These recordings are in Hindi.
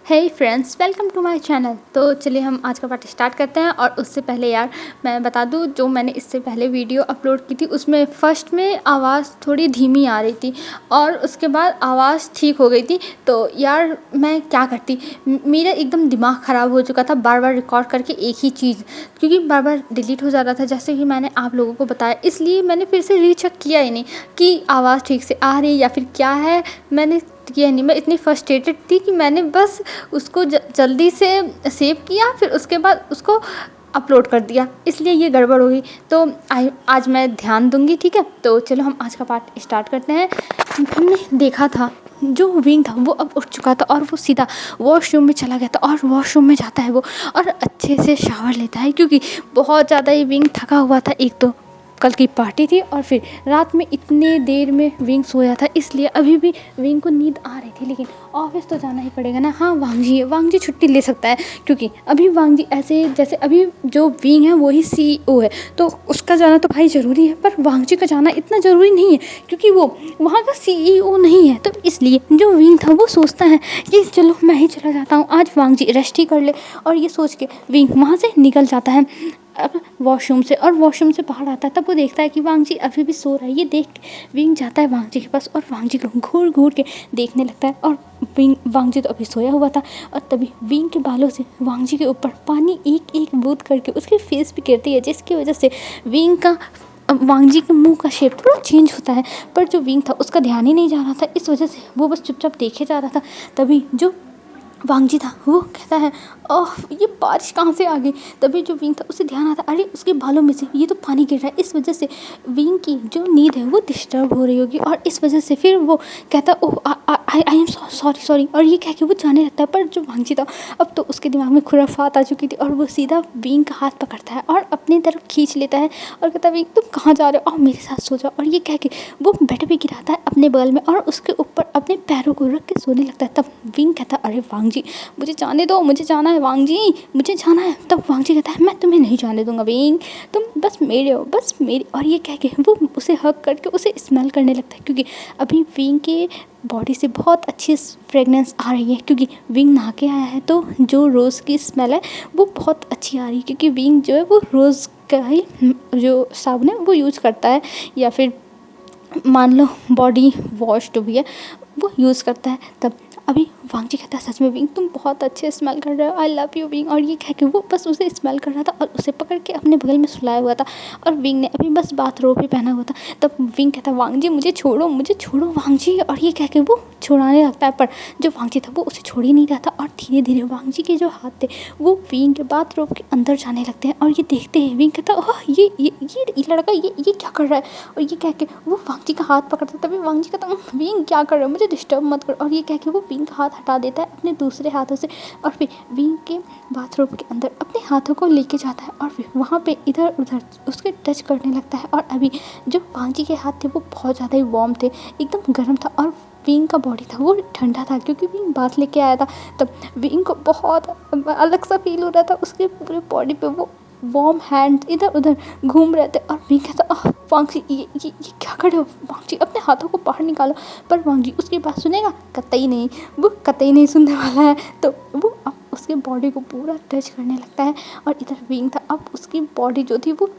Hey friends, welcome to my channel. तो चलिए हम आज का पार्ट स्टार्ट करते हैं। और उससे पहले यार मैं बता दूं, जो मैंने इससे पहले वीडियो अपलोड की थी उसमें फ़र्स्ट में आवाज़ थोड़ी धीमी आ रही थी और उसके बाद आवाज़ ठीक हो गई थी। तो यार मैं क्या करती, मेरा एकदम दिमाग ख़राब हो चुका था बार बार रिकॉर्ड करके एक ही चीज़, क्योंकि बार बार डिलीट हो जाता था जैसे कि मैंने आप लोगों को बताया। इसलिए मैंने फिर से रीचेक किया ही नहीं कि आवाज़ ठीक से आ रही है या फिर क्या है, मैंने किया नहीं। मैं इतनी फ्रस्ट्रेटेड थी कि मैंने बस उसको जल्दी से सेव किया, फिर उसके बाद उसको अपलोड कर दिया, इसलिए ये गड़बड़ हो गई। तो आज मैं ध्यान दूंगी, ठीक है। तो चलो हम आज का पार्ट स्टार्ट करते हैं। हमने देखा था जो विंग था वो अब उठ चुका था और वो सीधा वॉशरूम में चला गया था और वॉशरूम में जाता है वो और अच्छे से शावर लेता है, क्योंकि बहुत ज़्यादा ये विंग थका हुआ था। एक तो कल की पार्टी थी और फिर रात में इतने देर में विंग सोया था, इसलिए अभी भी विंग को नींद आ रही थी। लेकिन ऑफिस तो जाना ही पड़ेगा ना। हाँ, वांगजी है, वांगजी छुट्टी ले सकता है, क्योंकि अभी वांगजी ऐसे जैसे अभी जो विंग है वही सीईओ है, तो उसका जाना तो भाई ज़रूरी है। पर वांगजी का जाना इतना ज़रूरी नहीं है, क्योंकि वो वहाँ का सीईओ नहीं है। तो इसलिए जो विंग था वो सोचता है कि चलो मैं ही चला जाता हूँ, आज वांगजी रेस्ट ही कर ले। और ये सोच के विंग वहाँ से निकल जाता है अब वॉशरूम से, और वॉशरूम से बाहर आता है तब वो देखता है कि वांगजी अभी भी सो रहा है। ये देख के विंग जाता है वांगजी के पास और वांगजी को घूर घूर के देखने लगता है। और वांगजी तो अभी सोया हुआ था और तभी विंग के बालों से वांगजी के ऊपर पानी एक एक बूंद करके उसके फेस पे गिरती है, जिसकी वजह से विंग का वांगजी के मुंह का शेप थोड़ा चेंज होता है। पर जो विंग था उसका ध्यान ही नहीं जा रहा था, इस वजह से वो बस चुपचाप देखे जा रहा था। तभी जो वांगजी था वो कहता है, ओह ये बारिश कहाँ से आ गई। तभी जो विंग था उसे ध्यान आता, अरे उसके बालों में से ये तो पानी गिर रहा है। इस वजह से विंग की जो नींद है वो डिस्टर्ब हो रही होगी, और इस वजह से फिर वो कहता है, ओह आई एम सॉरी सॉरी, और ये कह के वो जाने लगता है। पर जो वांगजी था अब तो उसके दिमाग में खुराफात आ चुकी थी और वो सीधा विंग का हाथ पकड़ता है और अपनी तरफ खींच लेता है और कहता है, विंग तुम कहाँ जा रहे हो, और मेरे साथ सो जाओ। और ये कह के वो बेड पे गिराता है अपने बगल में और उसके ऊपर अपने पैरों को रख के सोने लगता है। तब विंग कहता है, अरे वांगजी मुझे जाने दो, मुझे जाना है वांगजी, मुझे जाना है। तब वांगजी कहता है, मैं तुम्हें नहीं जाने दूंगा विंग, तुम बस मेरे हो, बस मेरी। और ये कह के वो उसे हग करके उसे स्मेल करने लगता है, क्योंकि अभी विंग के बॉडी से बहुत अच्छी फ्रेगनेंस आ रही है, क्योंकि विंग नहा के आया है। तो जो रोज़ की स्मेल है वो बहुत अच्छी आ रही है, क्योंकि विंग जो है वो रोज़ का ही जो साबुन है वो यूज़ करता है, या फिर मान लो बॉडी वॉश जो भी है वो यूज़ करता है। तब अभी वांगजी कहता है, सच में विंग तुम बहुत अच्छे स्मेल कर रहे हो, आई लव यू विंग। और ये कह के वो बस उसे स्मेल कर रहा था और उसे पकड़ के अपने बगल में सुलाया हुआ था, और विंग ने अभी बस बाथरोब भी पहना हुआ था। तब विंग कहता है, वांगजी मुझे छोड़ो वांगजी। और ये कह के वो छुड़ाने लगता है, पर जो वांगजी था वो उसे छोड़ ही नहीं रहा था। और धीरे धीरे वांगजी के जो हाथ थे वो विंग के बाथरोब के अंदर जाने लगते हैं। और ये देखते हैं विंग कहता है, ओह ये लड़का ये क्या कर रहा है। और ये कह के वो वांगजी का हाथ पकड़ता है। तभी वांगजी कहता है, विंग क्या कर रहे हो, मुझे डिस्टर्ब मत करो। और ये कह के वो विंग का हाथ हटा देता है अपने दूसरे हाथों से, और फिर विंग के बाथरूम के अंदर अपने हाथों को लेके जाता है और फिर वहाँ पे इधर उधर उसके टच करने लगता है। और अभी जो वांगजी के हाथ थे वो बहुत ज़्यादा ही वार्म थे, एकदम गर्म था, और विंग का बॉडी था वो ठंडा था, क्योंकि विंग बात लेके आया था। तब विंग को बहुत अलग सा फील हो रहा था, उसके पूरे बॉडी पे वो वार्म हैंड इधर उधर घूम रहे थे। और विंग कहता, वांगजी ये क्या कर रहे हो, वांगजी अपने हाथों को बाहर निकालो। पर वांगजी उसकी बात सुनेगा, कतई नहीं, वो कतई नहीं सुनने वाला है। तो वो अब उसके बॉडी को पूरा टच करने लगता है। और इधर विंग था, अब उसकी बॉडी जो थी वो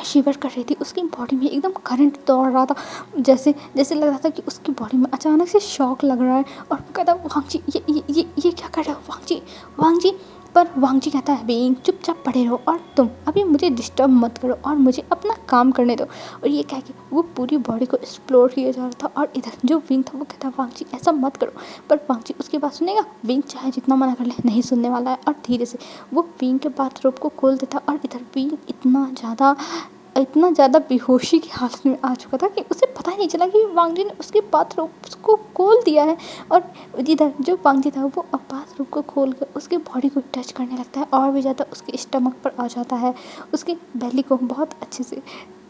शिवर कर रही थी, उसकी बॉडी में एकदम करंट दौड़ रहा था, जैसे जैसे लग रहा था कि उसकी बॉडी में अचानक से शॉक लग रहा है। और वो कहता, वांगजी ये क्या कर रहे हो वांगजी वांगजी। पर वांगजी कहता है, विंग चुपचाप पड़े रहो और तुम अभी मुझे डिस्टर्ब मत करो और मुझे अपना काम करने दो। और ये कह के वो पूरी बॉडी को एक्सप्लोर किया जा रहा था। और इधर जो विंग था वो कहता, वांगजी ऐसा मत करो। पर वांगजी उसकी बात सुनेगा, विंग चाहे जितना मना कर ले नहीं सुनने वाला है। और धीरे से वो विंग के बाथरूम को खोल देता, और इधर विंग इतना ज़्यादा बेहोशी की हालत में आ चुका था कि उसे पता ही नहीं चला कि वांगजी ने उसके बाथरूम को खोल दिया है। और इधर जो वांगजी था वो अब बाथरूम को खोल कर उसके बॉडी को टच करने लगता है, और भी ज़्यादा उसके स्टमक पर आ जाता है, उसके बेली को बहुत अच्छे से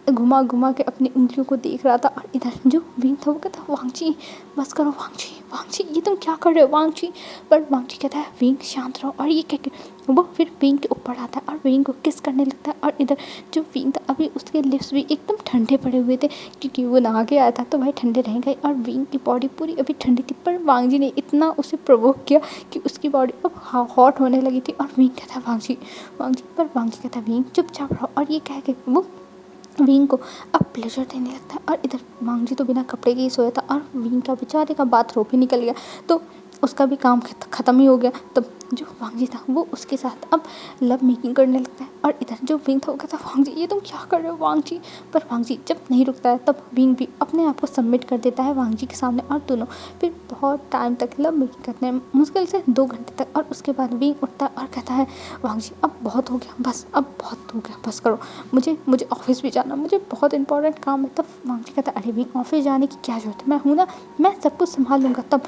घुमा घुमा के अपनी उंगलियों को देख रहा था। और इधर जो विंग था वो कहता वांगची बस करो, वांगची वांगची ये तुम क्या कर रहे हो वांगची। पर वांगची कहता है विंग शांत रहो। और ये कह के वो फिर विंग के ऊपर आता है और विंग को किस करने लगता है। और इधर जो विंग था अभी उसके लिप्स भी एकदम ठंडे पड़े हुए थे क्योंकि वो नहा के आया था, तो भाई ठंडे रह गए और विंग की बॉडी पूरी अभी ठंडी थी। पर वांगजी ने इतना उसे प्रोवोक किया कि उसकी बॉडी अब हॉट होने लगी थी। और विंग कहता है वांगजी वांगजी, पर वांगजी कहता है विंग चुपचाप रहो। और ये कह के वो विंग को अब प्लेजर देने लगता है। और इधर वांगजी तो बिना कपड़े के ही सोया था और विंग का बेचारे का बाथरोब ही निकल गया, तो उसका भी काम ख़त्म ही हो गया। तब जो वांगजी था वो उसके साथ अब लव मेकिंग करने लगता है। और इधर जो विंग था वो कहता है वांगजी ये तुम क्या कर रहे हो वांगजी। पर वांगजी जब नहीं रुकता है तब विंग भी अपने आप को सबमिट कर देता है वांगजी के सामने। और दोनों फिर बहुत टाइम तक लव मेकिंग करते हैं, मुश्किल से 2 घंटे तक। और उसके बाद विंग उठता है और कहता है वांगजी अब बहुत हो गया, बस अब बहुत हो गया, बस करो, मुझे ऑफिस भी जाना, मुझे बहुत इंपॉर्टेंट काम है। तब वांगजी कहता है अरे विंग ऑफिस जाने की क्या जरूरत है, मैं हूँ ना, मैं सब कुछ संभाल लूँगा। तब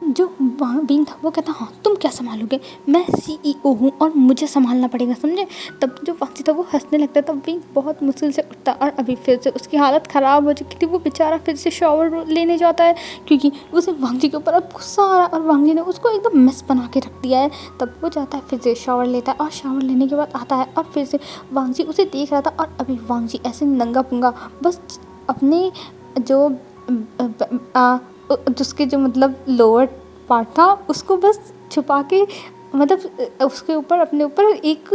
जो वहाँ विंग था वो कहता हाँ तुम क्या संभालोगे, मैं CEO हूँ और मुझे संभालना पड़ेगा, समझे। तब जो वांगजी था वो हंसने लगता है। तब विंग बहुत मुश्किल से उठता और अभी फिर से उसकी हालत ख़राब हो चुकी थी। वो बेचारा फिर से शॉवर लेने जाता है क्योंकि उसे वांगजी के ऊपर अब गुस्सा आ रहा है और वांगजी ने उसको एकदम मेस बना के रख दिया है। तब वो जाता है फिर से शॉवर लेता है और शॉवर लेने के बाद आता है और फिर से वांगजी उसे देख रहा था। और अभी वांगजी ऐसे नंगा पुंगा बस अपने जो जिसके जो मतलब लोअर पार्ट था उसको बस छुपा के, मतलब उसके ऊपर अपने ऊपर एक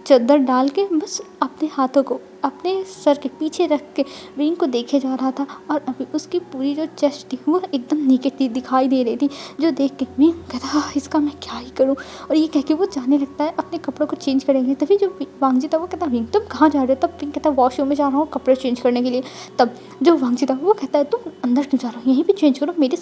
चादर डाल के बस अपने हाथों को अपने सर के पीछे रख के विंग को देखे जा रहा था। और अभी उसकी पूरी जो चेस्ट थी वो एकदम नेकेड दिखाई दे रही थी, जो देख के विंग कहता हाँ इसका मैं क्या ही करूँ। और ये कह के वो जाने लगता है अपने कपड़ों को चेंज करेंगे। तभी जो वांगजी था वो कहता विंग तुम कहाँ जा रहे हो। तब विंग कहता वॉशरूम में जा रहा हूँ कपड़े चेंज करने के लिए। तब जो वांगजी था वो कहता है तुम अंदर क्यों जा रहे हो, यहीं पर चेंज करो, मेरे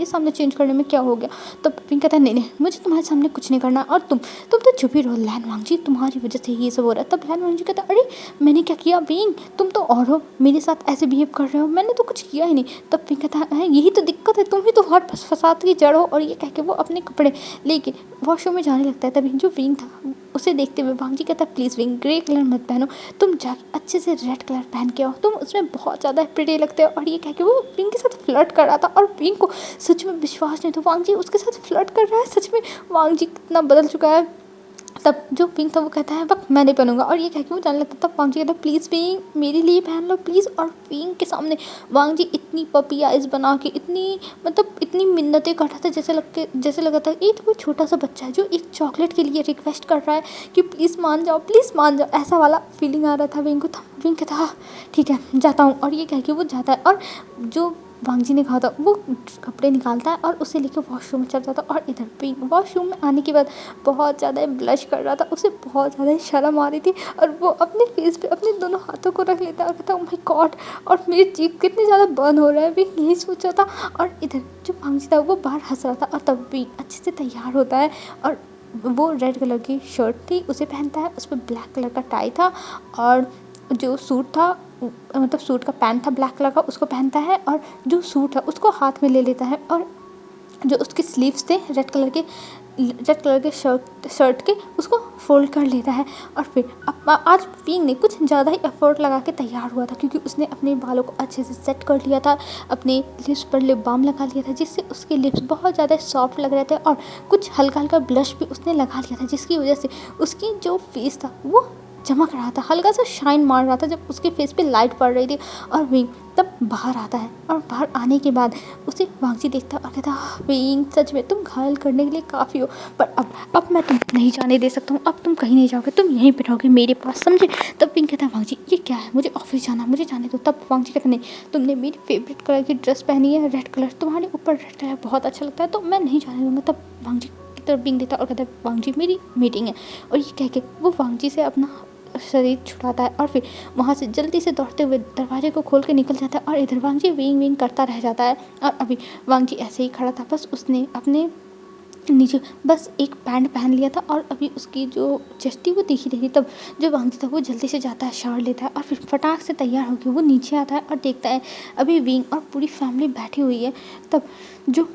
सामने चेंज करने में क्या हो गया। तब विंग कहता है नहीं मुझे तुम्हारे सामने कुछ नहीं करना, और तुम तो चुप ही रहो लैन वांगजी, तुम्हारी वजह से ये सब हो रहा है। तब लैन वांगजी कहता अरे मैंने क्या किया विंग, तुम तो और हो, मेरे साथ ऐसे बिहेव कर रहे हो, मैंने तो कुछ किया ही नहीं। तब विंग कहता है यही तो दिक्कत है, तुम ही तो हर फसाद की जड़ हो। और ये कह के वो अपने कपड़े लेके वॉशरूम में जाने लगता है। तभी जो विंग था उसे देखते हुए वांगजी कहता है प्लीज़ विंग ग्रे कलर मत पहनो, तुम जाके अच्छे से रेड कलर पहन के आओ, तुम उसमें बहुत ज़्यादा प्रिटी लगते हो। और ये कह के वो विंग के साथ फ्लर्ट कर रहा था और विंग को सच में विश्वास नहीं था वांगजी उसके साथ फ्लर्ट कर रहा है, सच में वांगजी कितना बदल चुका है। तब जो विंग था वो कहता है वक्त मैं नहीं पहनूंगा। और ये कह के वो जाने लगता। तब वांगजी कहता है प्लीज़ विंग मेरे लिए पहन लो प्लीज़। और विंग के सामने वांगजी इतनी पपी आइज बना के इतनी मिन्नतें कर रहा था, जैसे लगा था ये तो कोई छोटा सा बच्चा है जो एक चॉकलेट के लिए रिक्वेस्ट कर रहा है कि प्लीज़ मान जाओ, ऐसा वाला फीलिंग आ रहा था विंग को। तब विंग कहता हाँ ठीक है जाता हूँ। और ये कह के वो जाता है और जो वांगजी ने कहा था वो कपड़े निकालता है और उसे लेकर वॉशरूम में चल जाता है। और इधर भी वॉशरूम में आने के बाद बहुत ज़्यादा ब्लश कर रहा था, उसे बहुत ज़्यादा शर्म आ रही थी। और वो अपने फेस पे अपने दोनों हाथों को रख लेता है और कहता ओह माय गॉड, और मेरी जीभ कितनी ज़्यादा बर्न हो रहा है, भी यही सोचा था। और इधर जो वांगजी था वो बाहर हंस रहा था। और तब भी अच्छे से तैयार होता है और वो रेड कलर की शर्ट थी उसे पहनता है, उस पर ब्लैक कलर का टाई था और जो सूट था मतलब सूट का पैंट था ब्लैक कलर का उसको पहनता है और जो सूट है उसको हाथ में ले लेता है और जो उसके स्लीव्स थे रेड कलर के शर्ट के उसको फोल्ड कर लेता है। और फिर आज विंग ने कुछ ज़्यादा ही एफर्ट लगा के तैयार हुआ था क्योंकि उसने अपने बालों को अच्छे से सेट कर लिया था, अपने लिप्स पर लिप बाम लगा लिया था जिससे उसके लिप्स बहुत ज़्यादा सॉफ्ट लग रहे थे और कुछ हल्का हल्का ब्लश भी उसने लगा लिया था जिसकी वजह से उसकी जो फेस था वो चमक रहा था, हल्का सा शाइन मार रहा था जब उसके फेस पे लाइट पड़ रही थी। और विंग तब बाहर आता है और बाहर आने के बाद उसे वांगजी देखता है और कहता है विंग सच में तुम घायल करने के लिए काफ़ी हो, पर अब मैं तुम नहीं जाने दे सकता हूँ, अब तुम कहीं नहीं जाओगे, तुम यहीं पे रहोगे मेरे पास, समझे। तब विंग कहता है वांगजी ये क्या है, मुझे ऑफिस जाना, मुझे जाने दो। तब वांगजी कहता नहीं तुमने मेरी फेवरेट कलर की ड्रेस पहनी है रेड कलर, तुम्हारे ऊपर रेड कलर बहुत अच्छा लगता है तो मैं नहीं जाने दूँगा। तब वांगजी की तरफ विंग देता और कहता है वांगजी मेरी मीटिंग है। और ये कह के वो वांगजी से अपना शरीर छुड़ाता है और फिर वहाँ से जल्दी से दौड़ते हुए दरवाजे को खोल के निकल जाता है। और इधर वांगजी विंग करता रह जाता है। और अभी वांगजी ऐसे ही खड़ा था, बस उसने अपने नीचे बस एक पैंट पहन लिया था और अभी उसकी जो चेस्ट थी वो दिख ही रही थी। तब जो वांगजी था वो जल्दी से जाता है, शावर लेता है और फिर फटाक से तैयार होकर वो नीचे आता है और देखता है अभी विंग और पूरी फैमिली बैठी हुई है। तब जो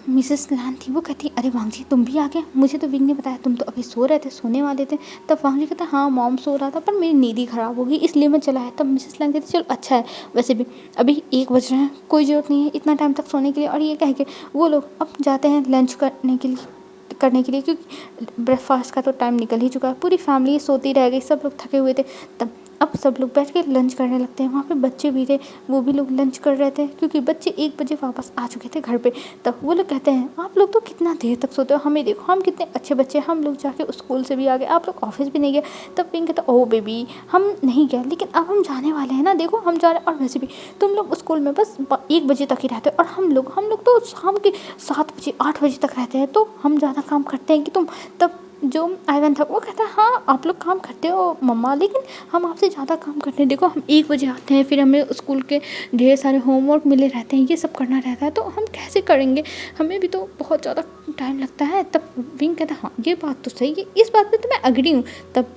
मिसेस लान थी वो कहती अरे वांग जी तुम भी आ गए, मुझे तो विंग ने बताया तुम तो अभी सो रहे थे, सोने वाले थे। तब वांग जी कहता हाँ मॉम सो रहा था पर मेरी नींद ही ख़राब हो गई इसलिए मैं चला है। तब मिसेस लान कहती चलो अच्छा है, वैसे भी अभी 1 बज रहे हैं, कोई ज़रूरत नहीं है इतना टाइम तक सोने के लिए। और ये कह के वो लोग अब जाते हैं लंच करने के लिए क्योंकि ब्रेकफास्ट का तो टाइम निकल ही चुका है। पूरी फैमिली सोती रह गई, सब लोग थके हुए थे। तब अब सब लोग बैठ के लंच करने लगते हैं। वहाँ पे बच्चे भी थे, वो भी लोग लंच कर रहे थे क्योंकि बच्चे 1 बजे वापस आ चुके थे घर पे। तब वो लोग कहते हैं आप लोग तो कितना देर तक सोते हो, हमें देखो हम कितने अच्छे बच्चे हैं, हम लोग जाके स्कूल से भी आ गए, आप लोग ऑफिस भी नहीं गए। तब पिंक कहता ओह बेबी हम नहीं गए लेकिन अब हम जाने वाले हैं ना, देखो हम जा रहे हैं। और वैसे भी तुम लोग स्कूल में बस 1 बजे तक ही रहते हो और हम लोग तो शाम के 7 बजे 8 बजे तक रहते हैं, तो हम ज़्यादा काम करते हैं कि तुम। तब जो आइवन था वो कहता है हाँ आप लोग काम करते हो मम्मा, लेकिन हम आपसे ज़्यादा काम करते हैं, देखो हम 1 बजे आते हैं, फिर हमें स्कूल के ढेर सारे होमवर्क मिले रहते हैं, ये सब करना रहता है, तो हम कैसे करेंगे, हमें भी तो बहुत ज़्यादा टाइम लगता है। तब विंग कहता है हाँ ये बात तो सही है, इस बात पे तो मैं अग्री हूँ। तब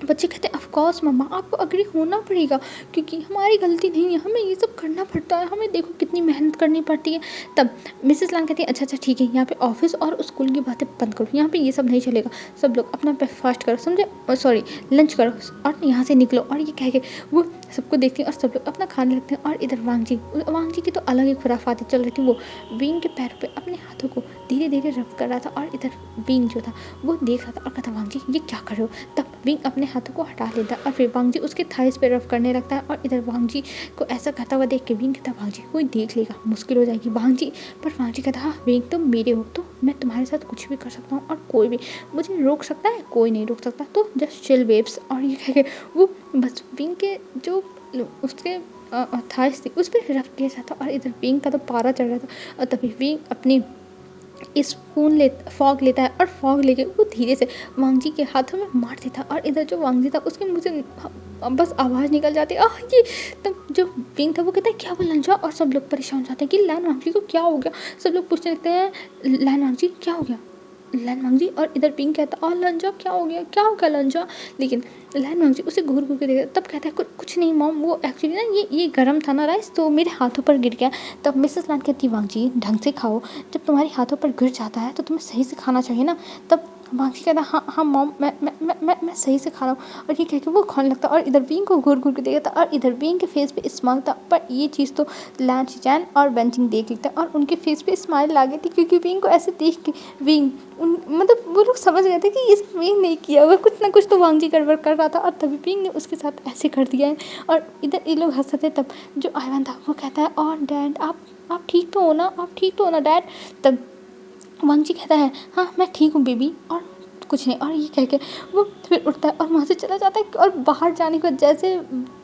बच्चे कहते हैं ऑफ कोर्स मम्मा आपको अग्री होना पड़ेगा क्योंकि हमारी गलती नहीं है, हमें ये सब करना पड़ता है, हमें देखो कितनी मेहनत करनी पड़ती है। तब मिसेस लांग कहती है अच्छा ठीक है, यहाँ पे ऑफिस और स्कूल की बातें बंद करो, यहाँ पे ये सब नहीं चलेगा, सब लोग अपना ब्रेकफास्ट करो, समझे, सॉरी लंच करो और यहाँ से निकलो। और ये कह के वो सबको देखती हैं और सब लोग अपना खाने लगते हैं। और इधर वांग जी की तो अलग ही खुराफाती चल रही थी। वो विंग के पैर पे अपने हाथों को धीरे धीरे रब कर रहा था और इधर विंग जो था वो देख रहा था और कहता वांग जी ये क्या कर रहे हो। तब विंग अपने हाथों को हटा लेता है और फिर वांग जी उसके थाइस पे रफ करने लगता है। और इधर वांग जी को ऐसा करता हुआ देख के विंग कहता वांग जी कोई देख लेगा मुश्किल हो जाएगी वांग जी। पर वांग जी कहता हाँ विंग तुम मेरे हो तो मैं तुम्हारे साथ कुछ भी कर सकता हूँ और कोई भी मुझे रोक सकता है, कोई नहीं रोक सकता, तो जस्ट चिल बेब्स। और ये कह के वो बस विंग के जो उसके थाइस थी उस पर रफ किया जाता और इधर विंग का तो पारा चढ़ रहा था। और तभी विंग अपनी फॉग लेता है और फॉग लेके वो धीरे से वांग जी के हाथों में मार देता। और इधर जो वांग जी था उसके मुँह से बस आवाज़ निकल जाती है ये। तब जो विंग था वो कहता है क्या वो लंजा, और सब लोग परेशान हो जाते हैं कि लैन वांग जी को क्या हो गया। सब लोग पूछने लगते हैं लैन वांग जी क्या हो गया, लैन वांग जी। और इधर पिंक कहता और लंजा क्या हो गया लंजा। लेकिन लैन वांग जी उसे घूर घूर के देखता, तब कहता है कुछ नहीं मॉम, वो एक्चुअली ना ये गर्म था ना राइस, तो मेरे हाथों पर गिर गया। तब मिसेस लैन कहती वांग जी ढंग से खाओ, जब तुम्हारे हाथों पर गिर जाता है तो तुम्हें सही से खाना चाहिए ना। तब वांग जी कहता हाँ मॉम मैं सही से खा रहा हूँ। और ये कह के वो खाने लगता और इधर विंग को घूर घूर के देखता और इधर विंग के फेस पे स्माइल था। पर ये चीज़ तो लैन शिचैन और बेंचिंग देख लेते हैं और उनके फेस पे स्माइल आ गई थी क्योंकि विंग को ऐसे देख के विंग मतलब वो लोग समझ गए थे कि इस विंग ने किया हुआ कुछ ना कुछ तो वांग जी गड़बड़ कर रहा था और तभी विंग ने उसके साथ ऐसे कर दिया है। और इधर ये लोग हंस रहे थे। तब जो आइवन था वो कहता है और डैड आप ठीक तो हो ना, आप ठीक तो हो ना डैड। तब वांग जी कहता है हाँ मैं ठीक हूँ बेबी और कुछ नहीं। और ये कह के वो फिर उठता है और वहाँ से चला जाता है। और बाहर जाने के बाद जैसे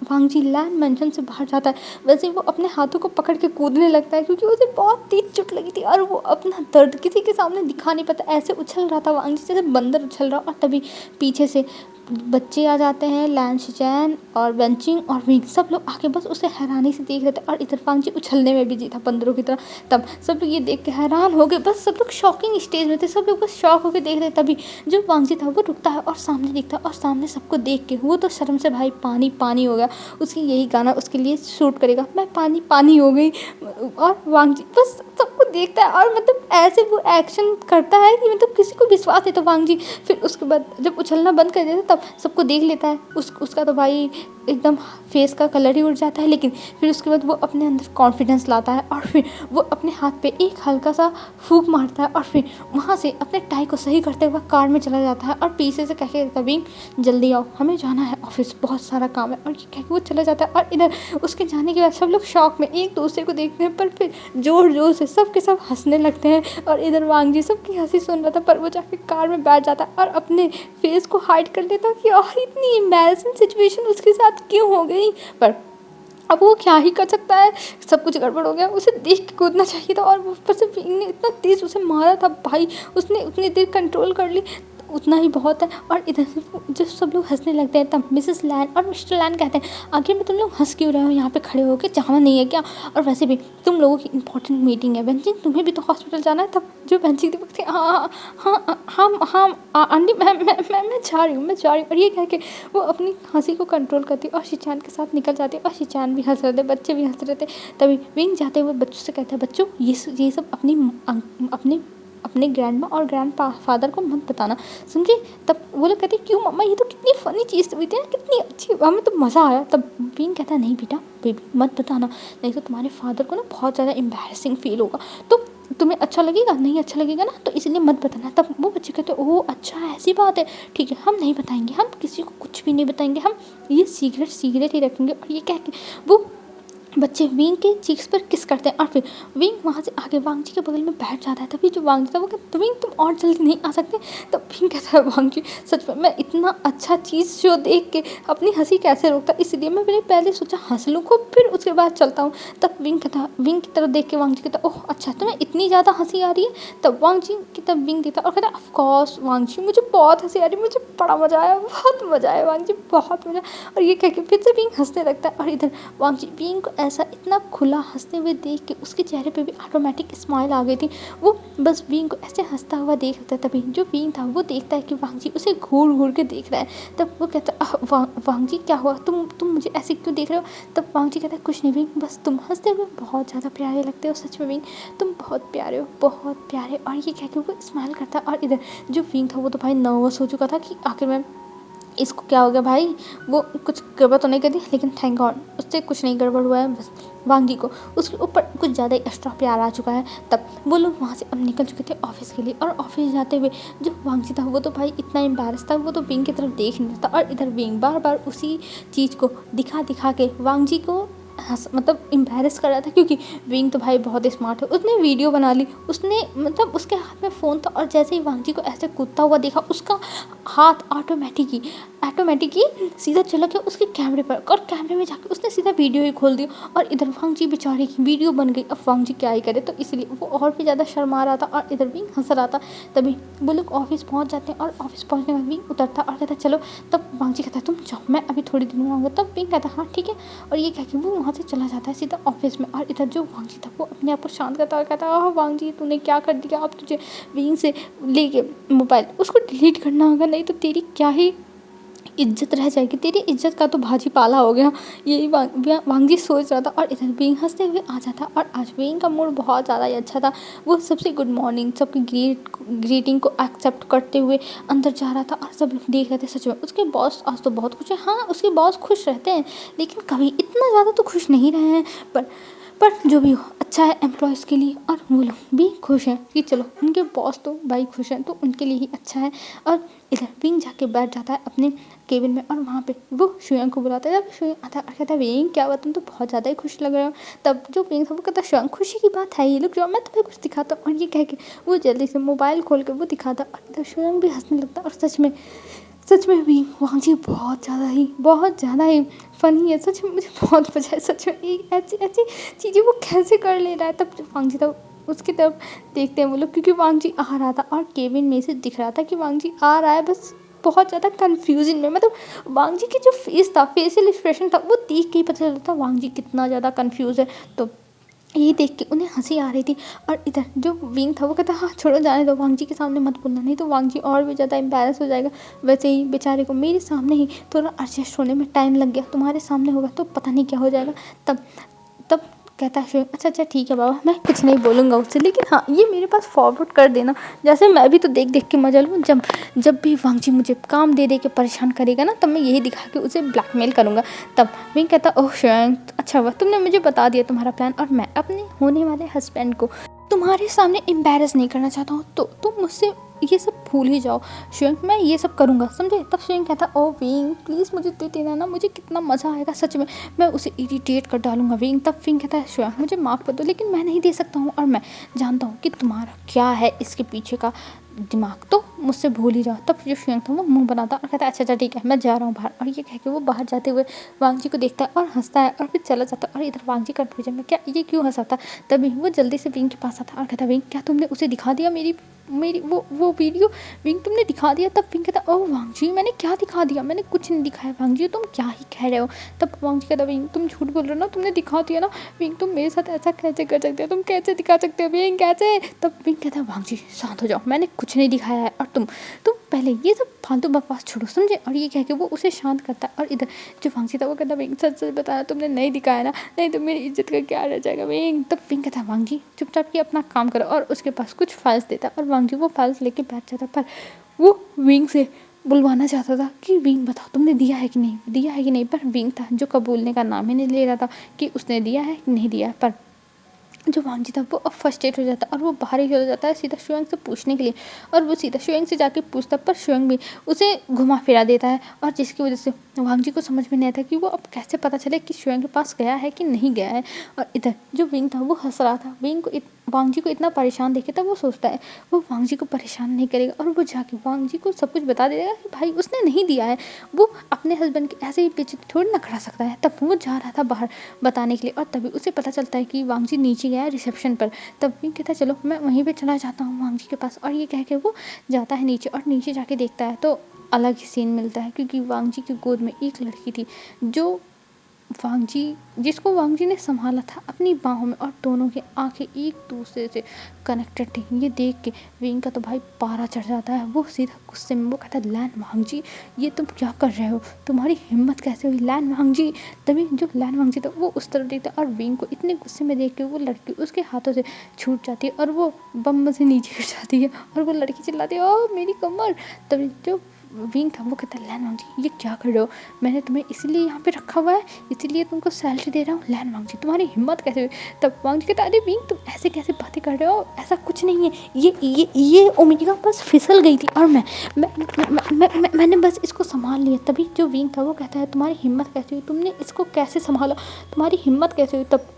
वांग जी लैन मेंशन से बाहर जाता है वैसे वो अपने हाथों को पकड़ के कूदने लगता है क्योंकि उसे बहुत तेज चोट लगी थी और वो अपना दर्द किसी के सामने दिखा नहीं पाता, ऐसे उछल रहा था वांग जी जैसे बंदर उछल रहा। और तभी पीछे से बच्चे आ जाते हैं, लैन शिचैन और बेंचिंग और विंग, सब लोग आके बस उसे हैरानी से देख रहे थे। और इधर वांग जी उछलने में बिजी था बंदरों की तरह। तब सब लोग ये देख के हैरान हो गए, बस सब लोग शॉकिंग स्टेज में थे, सब लोग बस शॉक होकर देख रहे। तभी जो वांग जी था वो रुकता है और सामने दिखता है और सामने सबको देख के वो तो शर्म से भाई पानी पानी हो गया। उसकी यही गाना उसके लिए शूट करेगा, मैं पानी पानी हो गई। और वांग जी बस सबको देखता है और मतलब ऐसे वो एक्शन करता है कि मतलब किसी को विश्वास नहीं। तो वांग जी फिर उसके बाद जब उछलना बंद कर देता तब सबको देख लेता है, उसका तो भाई एकदम फेस का कलर ही उड़ जाता है। लेकिन फिर उसके बाद वो अपने अंदर कॉन्फिडेंस लाता है और फिर वो अपने हाथ पे एक हल्का सा फूंक मारता है और फिर वहाँ से अपने टाई को सही करते हुए कार में चला जाता है और पीछे से कह के देता विंग जल्दी आओ हमें जाना है ऑफिस, बहुत सारा काम है। और ये कह के वो चला जाता है। और इधर उसके जाने के बाद सब लोग शौक में एक दूसरे को देखते हैं पर फिर जोर जोर से सब के सब हंसने लगते हैं। और इधर वांग जी सबकी हंसी सुन रहा था पर वो जाके कार में बैठ जाता है और अपने फेस को हाइड कर लेता कि इतनी एम्बैरेसिंग सिचुएशन उसके साथ क्यों हो गई। पर अब वो क्या ही कर सकता है, सब कुछ गड़बड़ हो गया, उसे देख के कूदना चाहिए था। और ऊपर से विंग ने इतना तेज़ उसे मारा था भाई, उसने उतनी देर कंट्रोल कर ली उतना ही बहुत है। और इधर से जब सब लोग हंसने लगते हैं तब मिसेस लैन और मिस्टर लैन कहते हैं आखिर में तुम लोग हंस क्यों रहे हो यहाँ पे खड़े होकर, जाना नहीं है क्या? और वैसे भी तुम लोगों की इंपॉर्टेंट मीटिंग है वेंचिंग, तुम्हें भी तो हॉस्पिटल जाना है। तब जो वेंचिंग थी वो कहती हाँ हाँ हाँ हाँ आंटी मैं जा रही हूँ, मैं जा रही हूँ। और ये कह के वो अपनी हंसी को कंट्रोल करती और शिचान के साथ निकल जाती और शिचान भी हंस रहे थे, बच्चे भी हंस रहे थे। तभी विंग जाते हुए बच्चों से कहता है बच्चों ये सब अपनी अपने ग्रैंड माँ और ग्रैंड फादर को मत बताना, समझे? तब वो लोग कहते क्यों मम्मा, ये तो कितनी फ़नी चीज़ हुई थी ना, कितनी अच्छी, हमें तो मज़ा आया। तब विंग कहता है नहीं बेटा बेबी मत बताना, नहीं तो तुम्हारे फादर को ना बहुत ज़्यादा एम्बैरेसिंग फील होगा, तो तुम्हें अच्छा लगेगा, नहीं अच्छा लगेगा ना, तो इसलिए मत बताना। तब वो बच्चे कहते ओह अच्छा ऐसी बात है, ठीक है हम नहीं बताएंगे, हम किसी को कुछ भी नहीं बताएंगे, हम ये सीक्रेट ही रखेंगे। और ये कह के वो बच्चे विंग के चीक्स पर किस करते हैं और फिर विंग वहाँ से आगे वांग जी के बगल में बैठ जाता है। तभी जो वांग जी था वो कहता विंग तुम और जल्दी नहीं आ सकते? तब विंग कहता है वांग जी सच में मैं इतना अच्छा चीज़ शो देख के अपनी हंसी कैसे रोकता, इसलिए मैंने पहले सोचा हंस लूँ को फिर उसके बाद चलता हूँ। तब विंग कहता विंग की तरफ देख के वांग जी कहता ओह अच्छा तुम्हें इतनी ज़्यादा हंसी आ रही है? तब वांग जी की तरफ विंग देता और कहता ऑफकोर्स वांग जी मुझे बहुत हंसी आ रही है, मुझे बड़ा मज़ा आया, बहुत मज़ा आया वांग जी, बहुत मज़ा। और ये कह के फिर से विंग हंसने लगता है। और इधर वांग जी विंग को ऐसा इतना खुला हंसते हुए देख के उसके चेहरे पे भी ऑटोमेटिक स्माइल आ गई थी, वो बस विंग को ऐसे हंसता हुआ देख रहा था। तभी जो विंग था वो देखता है कि वांग जी उसे घूर घूर के देख रहा है। तब वो कहता वांग जी क्या हुआ, तुम मुझे ऐसे क्यों देख रहे हो? तब वांग जी कहता है कुछ नहीं विंग, बस तुम हंसते हुए बहुत ज़्यादा प्यारे लगते हो, सच में विंग तुम बहुत प्यारे हो, बहुत प्यारे। और ये कह के वो स्माइल करता है। और इधर जो विंग था वो तो भाई नर्वस हो चुका था कि आखिर में इसको क्या हो गया भाई, वो कुछ गड़बड़ तो नहीं कर दी, लेकिन थैंक गॉड उससे कुछ नहीं गड़बड़ हुआ है, बस वांग जी को उसके ऊपर कुछ ज़्यादा ही एक्स्ट्रा प्यार आ चुका है। तब वो लोग वहाँ से अब निकल चुके थे ऑफिस के लिए। और ऑफिस जाते हुए जो वांग जी था वो तो भाई इतना एम्बैरस था, वो तो विंग की तरफ देख नहीं था। और इधर विंग बार बार उसी चीज़ को दिखा के वांग जी को मतलब एम्बैरस कर रहा था, क्योंकि विंग तो भाई बहुत स्मार्ट है, उसने वीडियो बना ली, उसने मतलब उसके हाथ में फ़ोन था और जैसे ही वांग जी को ऐसे कूदता हुआ देखा उसका हाथ ऑटोमेटिक ही सीधा चला गया उसके कैमरे पर और कैमरे में जाके उसने सीधा वीडियो ही खोल दिया। और इधर वांग जी बेचारे की वीडियो बन गई। अब वांग जी क्या ही करे, तो इसलिए वो और भी ज़्यादा शर्मा रहा था और इधर विंग हंस रहा था। तभी वो लोग ऑफिस पहुँच जाते हैं और ऑफिस पहुँचने के बाद विंग उतरता और कहता चलो। तब वांग जी कहता तुम जाओ मैं अभी थोड़ी देर में आऊँगा। तब विंग कहता हाँ ठीक है। और ये कह के वो वहाँ से चला जाता है सीधा ऑफिस में। और इधर जो वांग जी था वो अपने आप को शांत करता और कहता है वांग जी तूने क्या कर दिया, अब तुझे विंग से लेके मोबाइल उसको डिलीट करना होगा, नहीं तो तेरी क्या ही इज्जत रह जाएगी, तेरी इज्जत का तो भाजी पाला हो गया। यही वांग जी सोच रहा था। और इधर विंग हंसते हुए आ जाता। और आज विंग का मूड बहुत ज़्यादा ही अच्छा था, वो सबसे गुड मॉर्निंग सबकी ग्रीटिंग को एक्सेप्ट करते हुए अंदर जा रहा था। और सब लोग देख रहे थे सच में उसके बॉस आज तो बहुत खुश है। हाँ उसके बॉस खुश रहते हैं लेकिन कभी इतना ज़्यादा तो खुश नहीं रहे हैं, पर जो भी हो अच्छा है एम्प्लॉयज़ के लिए। और वो लोग भी खुश हैं कि चलो उनके बॉस तो भाई खुश हैं तो उनके लिए ही अच्छा है। और इधर विंग जाके बैठ जाता है अपने केबिन में और वहाँ पे वो शुयांग को बुलाता है। जब शुयांग आता है और कहता है विंग क्या हुआ, तुम तो बहुत ज़्यादा ही खुश लग रहे हो। तब जो विंग था वो कहता है शुयांग खुशी की बात है ये, लोग जो मैं तुम्हें कुछ दिखाता हूँ। और ये कह के वो जल्दी से मोबाइल खोल के वो दिखाता और इधर शुयांग भी हंसने लगता। और सच में भी वांग जी बहुत ज़्यादा ही फ़नी है, सच में मुझे बहुत मज़ा है। सच में ऐसी चीज़ें वो कैसे कर ले रहा है। तब वांग जी तब उसकी तरफ देखते हैं वो लोग, क्योंकि वांग जी आ रहा था और केबिन में से दिख रहा था कि वांग जी आ रहा है, बस बहुत ज़्यादा कन्फ्यूजन में। मतलब वांग जी की जो फेस था, फेशियल एक्सप्रेशन था, वो देख के ही पता चलता था वांग जी कितना ज़्यादा कन्फ्यूज़ है। तो ये देख के उन्हें हंसी आ रही थी। और इधर जो विंग था वो कहता हाँ छोड़ो जाने दो, वांग जी के सामने मत बोलना, नहीं तो वांग जी और भी ज़्यादा एम्बैरस हो जाएगा। वैसे ही बेचारे को मेरे सामने ही थोड़ा एडजस्ट होने में टाइम लग गया, तुम्हारे सामने होगा तो पता नहीं क्या हो जाएगा। तब कहता है अच्छा ठीक है बाबा मैं कुछ नहीं बोलूँगा उससे, लेकिन हाँ ये मेरे पास फॉरवर्ड कर देना, जैसे मैं भी तो देख के मजा लूँ। जब भी वांग जी मुझे काम दे के परेशान करेगा ना, तब मैं यही दिखा के उसे ब्लैकमेल करूँगा। तब विंग कहता ओह शुयांग अच्छा हुआ तुमने मुझे बता दिया तुम्हारा प्लान, और मैं अपने होने वाले हस्बैंड को तुम्हारे सामने एम्बैरस नहीं करना चाहता हूँ, तो तुम मुझसे ये सब भूल ही जाओ शुयांग, मैं ये सब करूँगा समझे। तब शुयांग कहता ओ विंग प्लीज़ मुझे दे देना ना, मुझे कितना मज़ा आएगा सच में, मैं उसे इरिटेट कर डालूंगा विंग। तब विंग कहता है शुयांग मुझे माफ़ कर दो लेकिन मैं नहीं दे सकता हूँ, और मैं जानता हूँ कि तुम्हारा क्या है इसके पीछे का दिमाग, तो मुझसे भूल ही जाओ। तब जो शुयांग था वो मुंह बनाता और कहता है अच्छा ठीक है मैं जा रहा हूँ बाहर। और ये कह के वो बाहर जाते हुए वांग जी को देखता है और हंसता है और फिर चला जाता है। और इधर वांग जी कन्फ्यूजन में क्या ये क्यों हंसाता। तभी वो जल्दी से विंग के पास आता और कहता विंग क्या तुमने उसे दिखा दिया मेरी मेरी वो वीडियो विंग तुमने दिखा दिया। तब विंग कहता ओह वांग जी मैंने क्या दिखा दिया, मैंने कुछ नहीं दिखाया वांग जी, तुम क्या ही कह रहे हो। तब वांग जी कहता विंग तुम झूठ बोल रहे हो ना, तुमने दिखा दिया ना विंग, तुम मेरे साथ ऐसा कैसे कर सकते हो, तुम कैसे दिखा सकते हो विंग कैसे। तब विंग कहता वांग जी शांत हो जाओ, मैंने कुछ नहीं दिखाया है और तुम पहले ये सब फालतू बकवास छोड़ो समझे। और ये कह के वो उसे शांत करता है। और इधर जो वांग जी था वो कहता विंग सच सच बताया तुमने नहीं दिखाया ना, नहीं तो मेरी इज्जत का क्या रह जाएगा विंग। तब विंग कहता वांग जी चुपचाप के अपना काम करो, और उसके पास कुछ फाइल्स देता है और वांग जी वो फाइल्स लेके बैठ जाता। पर वो विंग से बुलवाना चाहता था कि विंग बताओ तुमने दिया है कि नहीं, दिया है कि नहीं। पर विंग था जो कबूलने का नाम ही नहीं ले रहा था कि उसने दिया है कि नहीं दिया है। पर जो वांग जी था वो अब फर्स्ट्रेट हो जाता है और वो बाहर ही हो जाता है सीधा शुएंग से पूछने के लिए। और वो सीधा शुएंग से जाके पूछता, पर शुएंग भी उसे घुमा फिरा देता है। और जिसकी वजह से वांग जी को समझ में नहीं आता कि वो अब कैसे पता चले कि शुएंग के पास गया है कि नहीं गया है। और इधर जो विंग था वो हंस रहा था। वांग जी को इतना परेशान देखे तब वो सोचता है वो वांग जी को परेशान नहीं करेगा और वो जाके वांग जी को सब कुछ बता देगा कि भाई उसने नहीं दिया है, वो अपने हस्बैंड के ऐसे ही पीछे थोड़ी ना खड़ा सकता है। तब वो जा रहा था बाहर बताने के लिए और तभी उसे पता चलता है कि वांग जी नीचे गया है रिसेप्शन पर। तब विंग कहता है चलो मैं वहीं पे चला जाता हूँ वांग जी के पास। और ये कह के वो जाता है नीचे और नीचे जाके देखता है तो अलग ही सीन मिलता है, क्योंकि वांग जी की गोद में एक लड़की थी जो जिसको वांग जी ने संभाला था अपनी बाहों में, और दोनों की आंखें एक दूसरे से कनेक्टेड थी। ये देख के विंग का तो भाई पारा चढ़ जाता है। वो सीधा गुस्से में वो कहता है लैन वांग जी ये तुम क्या कर रहे हो, तुम्हारी हिम्मत कैसे हुई लैन वांग जी। तभी जो लैन वांग जी था वो उस तरफ देखता है और विंग को इतने गुस्से में देख के वो लड़की उसके हाथों से छूट जाती है और वो बम से नीचे गिर जाती है और वो लड़की चिल्लाती है ओ मेरी कमर। तभी जो विंग था वो कहता है लैन वांग जी ये क्या कर रहे हो, मैंने तुम्हें इसीलिए यहाँ पे रखा हुआ है, इसीलिए तुमको सैलरी दे रहा हूँ। लैन वांग जी तुम्हारी हिम्मत कैसे हुई। तब वांग जी कहता अरे विंग तुम ऐसे कैसे बातें कर रहे हो, ऐसा कुछ नहीं है, ये ओमेगा बस फिसल गई थी और मैंने बस इसको संभाल लिया। तभी जो विंग था वो कहता है तुम्हारी हिम्मत कैसे हुई, तुमने इसको कैसे संभाला, तुम्हारी हिम्मत कैसे हुई। तब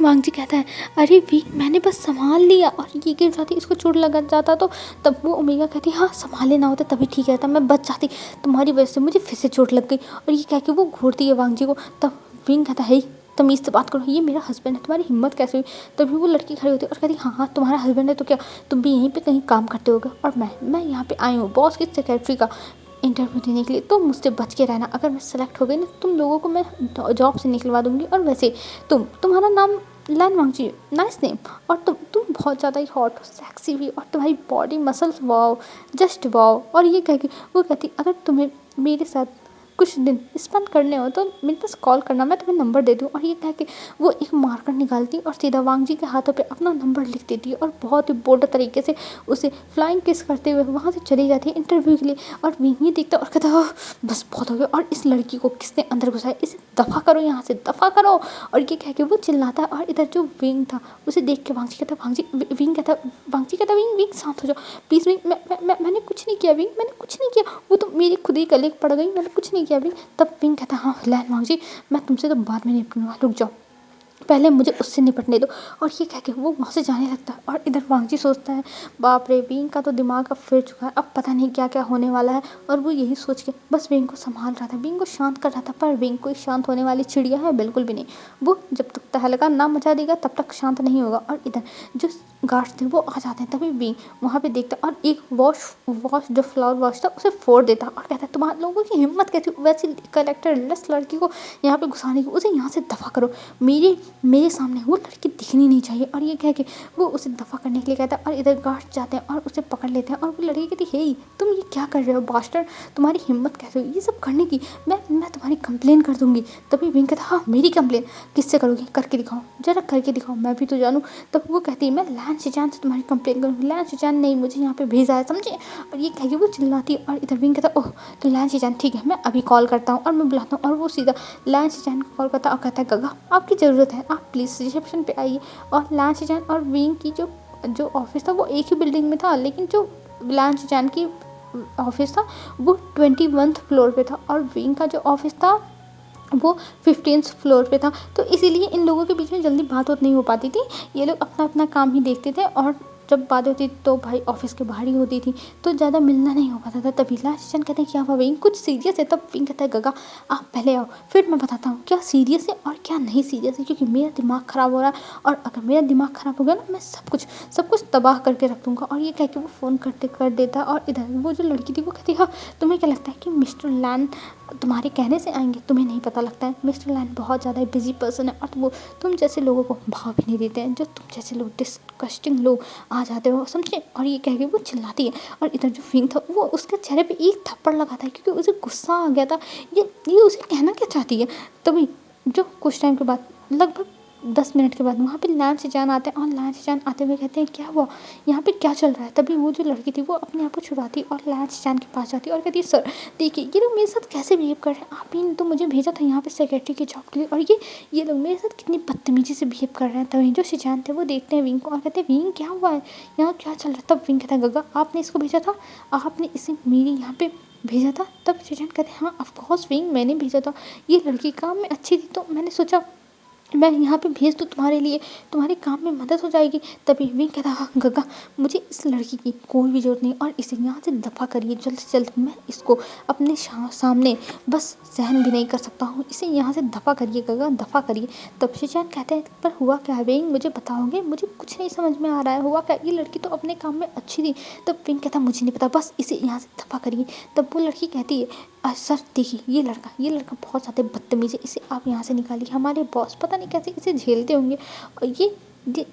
वांग जी कहता है अरे वी मैंने बस संभाल लिया और ये गिर जाती इसको चोट लग जाता तो। तब वो ओमेगा कहती हाँ संभाले ना होता तभी ठीक रहता, मैं बच जाती, तुम्हारी वजह से मुझे फिर से चोट लग गई। और ये कह के वो घूरती है वांग जी को। तब विंग कहता है तमीज़ से बात करो, ये मेरा हस्बैंड है, तुम्हारी हिम्मत कैसे हुई। तभी वो लड़की खड़ी होती है और कहती हाँ तुम्हारा हस्बैंड है तो क्या तुम भी यहीं पे कहीं काम करते होगे, और मैं यहाँ पे आई हूँ बॉस की सेक्रेटरी का इंटरव्यू देने के लिए, तो मुझसे बच के रहना, अगर मैं सेलेक्ट हो गई ना तुम लोगों को मैं जॉब से निकलवा दूंगी। और वैसे तुम्हारा नाम लैन वांग जी नाइस नेम, और तुम बहुत ज़्यादा ही हॉट हो, सेक्सी भी, और तुम्हारी body muscles wow just wow. और ये कह के वो कहती अगर तुम्हें मेरे साथ कुछ दिन स्पेंड करने हो तो मेरे पास कॉल करना, मैं तुम्हें नंबर दे दूँ। और ये कह के वो एक मार्कर निकालती और सीधा वांग जी के हाथों पे अपना नंबर लिख देती है और बहुत ही बोल्ड तरीके से उसे फ्लाइंग किस करते हुए वहाँ से चली जाती है इंटरव्यू के लिए। और विंग ये देखता और कहता है बस बहुत हो गया, और इस लड़की को किसने अंदर घुसाया, इसे दफ़ा करो यहाँ से दफ़ा करो। और ये कह के वो चिल्लाता है। और इधर जो विंग था उसे देख के वांग जी कहता विंग विंग शांत हो जाओ प्लीज़ विंग, मैंने कुछ नहीं किया विंग, मैंने कुछ नहीं किया, वो तो मेरी खुद ही कलेग पड़ गई, मैंने कुछ नहीं किया विंग। तब विंग कहता हाँ लैन वांग जी मैं तुमसे तो बाद में निपटूंगा, रुक जाओ पहले मुझे उससे निपटने दो। और ये कह के वो वहाँ से जाने लगता है। और इधर वांग जी सोचता है बाप रे विंग का तो दिमाग अब फिर चुका है, अब पता नहीं क्या क्या होने वाला है। और वो यही सोच के बस विंग को संभाल रहा था, विंग को शांत कर रहा था। पर विंग कोई शांत होने वाली चिड़िया है बिल्कुल भी नहीं, वो जब तक तहलका ना मचा देगा तब तक शांत नहीं होगा। और इधर जो गार्ड्स थे वो आ जाते हैं, तभी विंग वहाँ पे देखता और एक वॉश जो फ्लावर वॉश था उसे फोड़ देता और कहता है तुम्हारे लोगों की हिम्मत कैसी, वैसी कलेक्टर लेस लड़की को यहाँ पे घुसाने की, उसे यहाँ से दफ़ा करो, मेरे सामने वो लड़की दिखनी नहीं चाहिए। और ये कह के वो उसे दफ़ा करने के लिए कहता है। और इधर गार्ड जाते हैं और उसे पकड़ लेते हैं और वो लड़की कहती हे तुम ये क्या कर रहे हो बास्टर्ड, तुम्हारी हिम्मत कैसे हुई ये सब करने की, मैं तुम्हारी कंप्लेन कर दूंगी। तभी विंग कहता हाँ मेरी कंप्लेन किससे करोगी, करके दिखाओ जरा करके दिखाओ मैं भी तो जानूँ। तब वो कहती है मैं लैन शिजान से तुम्हारी कंप्लेन करूँगी, लैन शिजान नहीं मुझे यहाँ पे भेजा है समझे। और ये कह के वो चिल्लाती है। और इधर विंग कहता ओह तो लैन शिजान ठीक है मैं अभी कॉल करता हूँ और मैं बुलाता हूँ। और वो सीधा लैन शिजान को कॉल करता और कहता है गगा आपकी ज़रूरत है, आप प्लीज़ रिसेप्शन पे आइए। और लैन शिजान और विंग की जो ऑफिस था वो एक ही बिल्डिंग में था, लेकिन जो लैन शिजान की ऑफिस था वो 21th फ्लोर पे था और विंग का जो ऑफिस था वो 15th फ्लोर पे था। तो इसीलिए इन लोगों के बीच में जल्दी बात नहीं हो पाती थी, ये लोग अपना अपना काम ही देखते थे। और जब बात होती तो भाई ऑफिस के बाहर ही होती थी, तो ज़्यादा मिलना नहीं हो पाता था। तभी लास्ट शिचान कहते हैं क्या हुआ विंग, कुछ सीरियस है? तब विंग कहता है गगा आप पहले आओ, फिर मैं बताता हूँ क्या सीरियस है और क्या नहीं सीरियस है, क्योंकि मेरा दिमाग ख़राब हो रहा है, और अगर मेरा दिमाग ख़राब हो गया ना, मैं सब कुछ तबाह करके रख दूँगा। और ये कह के वो फ़ोन कर देता। और इधर वो जो लड़की थी वो कहती हाँ तुम्हें क्या लगता है कि मिस्टर लैन तुम्हारे कहने से आएंगे? तुम्हें नहीं पता लगता है मिस्टर लैन बहुत ज़्यादा बिजी पर्सन है, और वो तुम जैसे लोगों को भाव भी नहीं देते हैं, जो तुम जैसे लोग डिस्कस्टिंग लोग आ जाते हो, समझे? और ये कह के वो चिल्लाती है। और इधर जो फिंग था वो उसके चेहरे पे एक थप्पड़ लगाता है, क्योंकि उसे गुस्सा आ गया था। ये उसे कहना क्या चाहती है? तभी जो कुछ टाइम के बाद, लगभग 10 मिनट के बाद, वहाँ पे लैन शिचान आते हैं, और लैन शिचान आते हुए कहते हैं क्या हुआ यहाँ पे, क्या चल रहा है? तभी वो जो लड़की थी वो अपने आप को छुड़ाती और लैन शिचान के पास जाती और कहती है सर देखिए ये लोग मेरे साथ कैसे बिहेव कर रहे हैं, आप ही ने तो मुझे भेजा था यहाँ पे सेक्रेटरी की जॉब के लिए, और ये लोग मेरे साथ कितनी बदतमीजी से बिहेव कर रहे हैं। तभी जो शिचान थे वो देखते हैं विंग को और कहते हैं विंग क्या हुआ है, यहाँ क्या चल रहा है? तब विंग कहता है गगा आपने इसको भेजा था, आपने इसे मेरी यहाँ पे भेजा था? तब शिचान कहते हैं हाँ ऑफकोर्स विंग मैंने भेजा था, ये लड़की काम में अच्छी थी तो मैंने सोचा मैं यहाँ पे भेज दूँ तुम्हारे लिए, तुम्हारे काम में मदद हो जाएगी। तभी विंग कहता हाँ गगा मुझे इस लड़की की कोई भी ज़रूरत नहीं, और इसे यहाँ से दफ़ा करिए जल्द से जल्द, मैं इसको अपने सामने बस सहन भी नहीं कर सकता हूँ, इसे यहाँ से दफ़ा करिए गगा, दफ़ा करिए। तब शिचान कहते हैं पर हुआ क्या है विंग, मुझे बताओगे? मुझे कुछ नहीं समझ में आ रहा है, हुआ क्या? ये लड़की तो अपने काम में अच्छी थी। तब विंग कहता मुझे नहीं पता, बस इसे यहाँ से दफ़ा करिए। तब वो लड़की कहती है सर देखिए ये लड़का बहुत ज़्यादा बदतमीज़ है, इसे आप यहाँ से निकालिए, हमारे बॉस पता नहीं कैसे इसे झेलते होंगे, और ये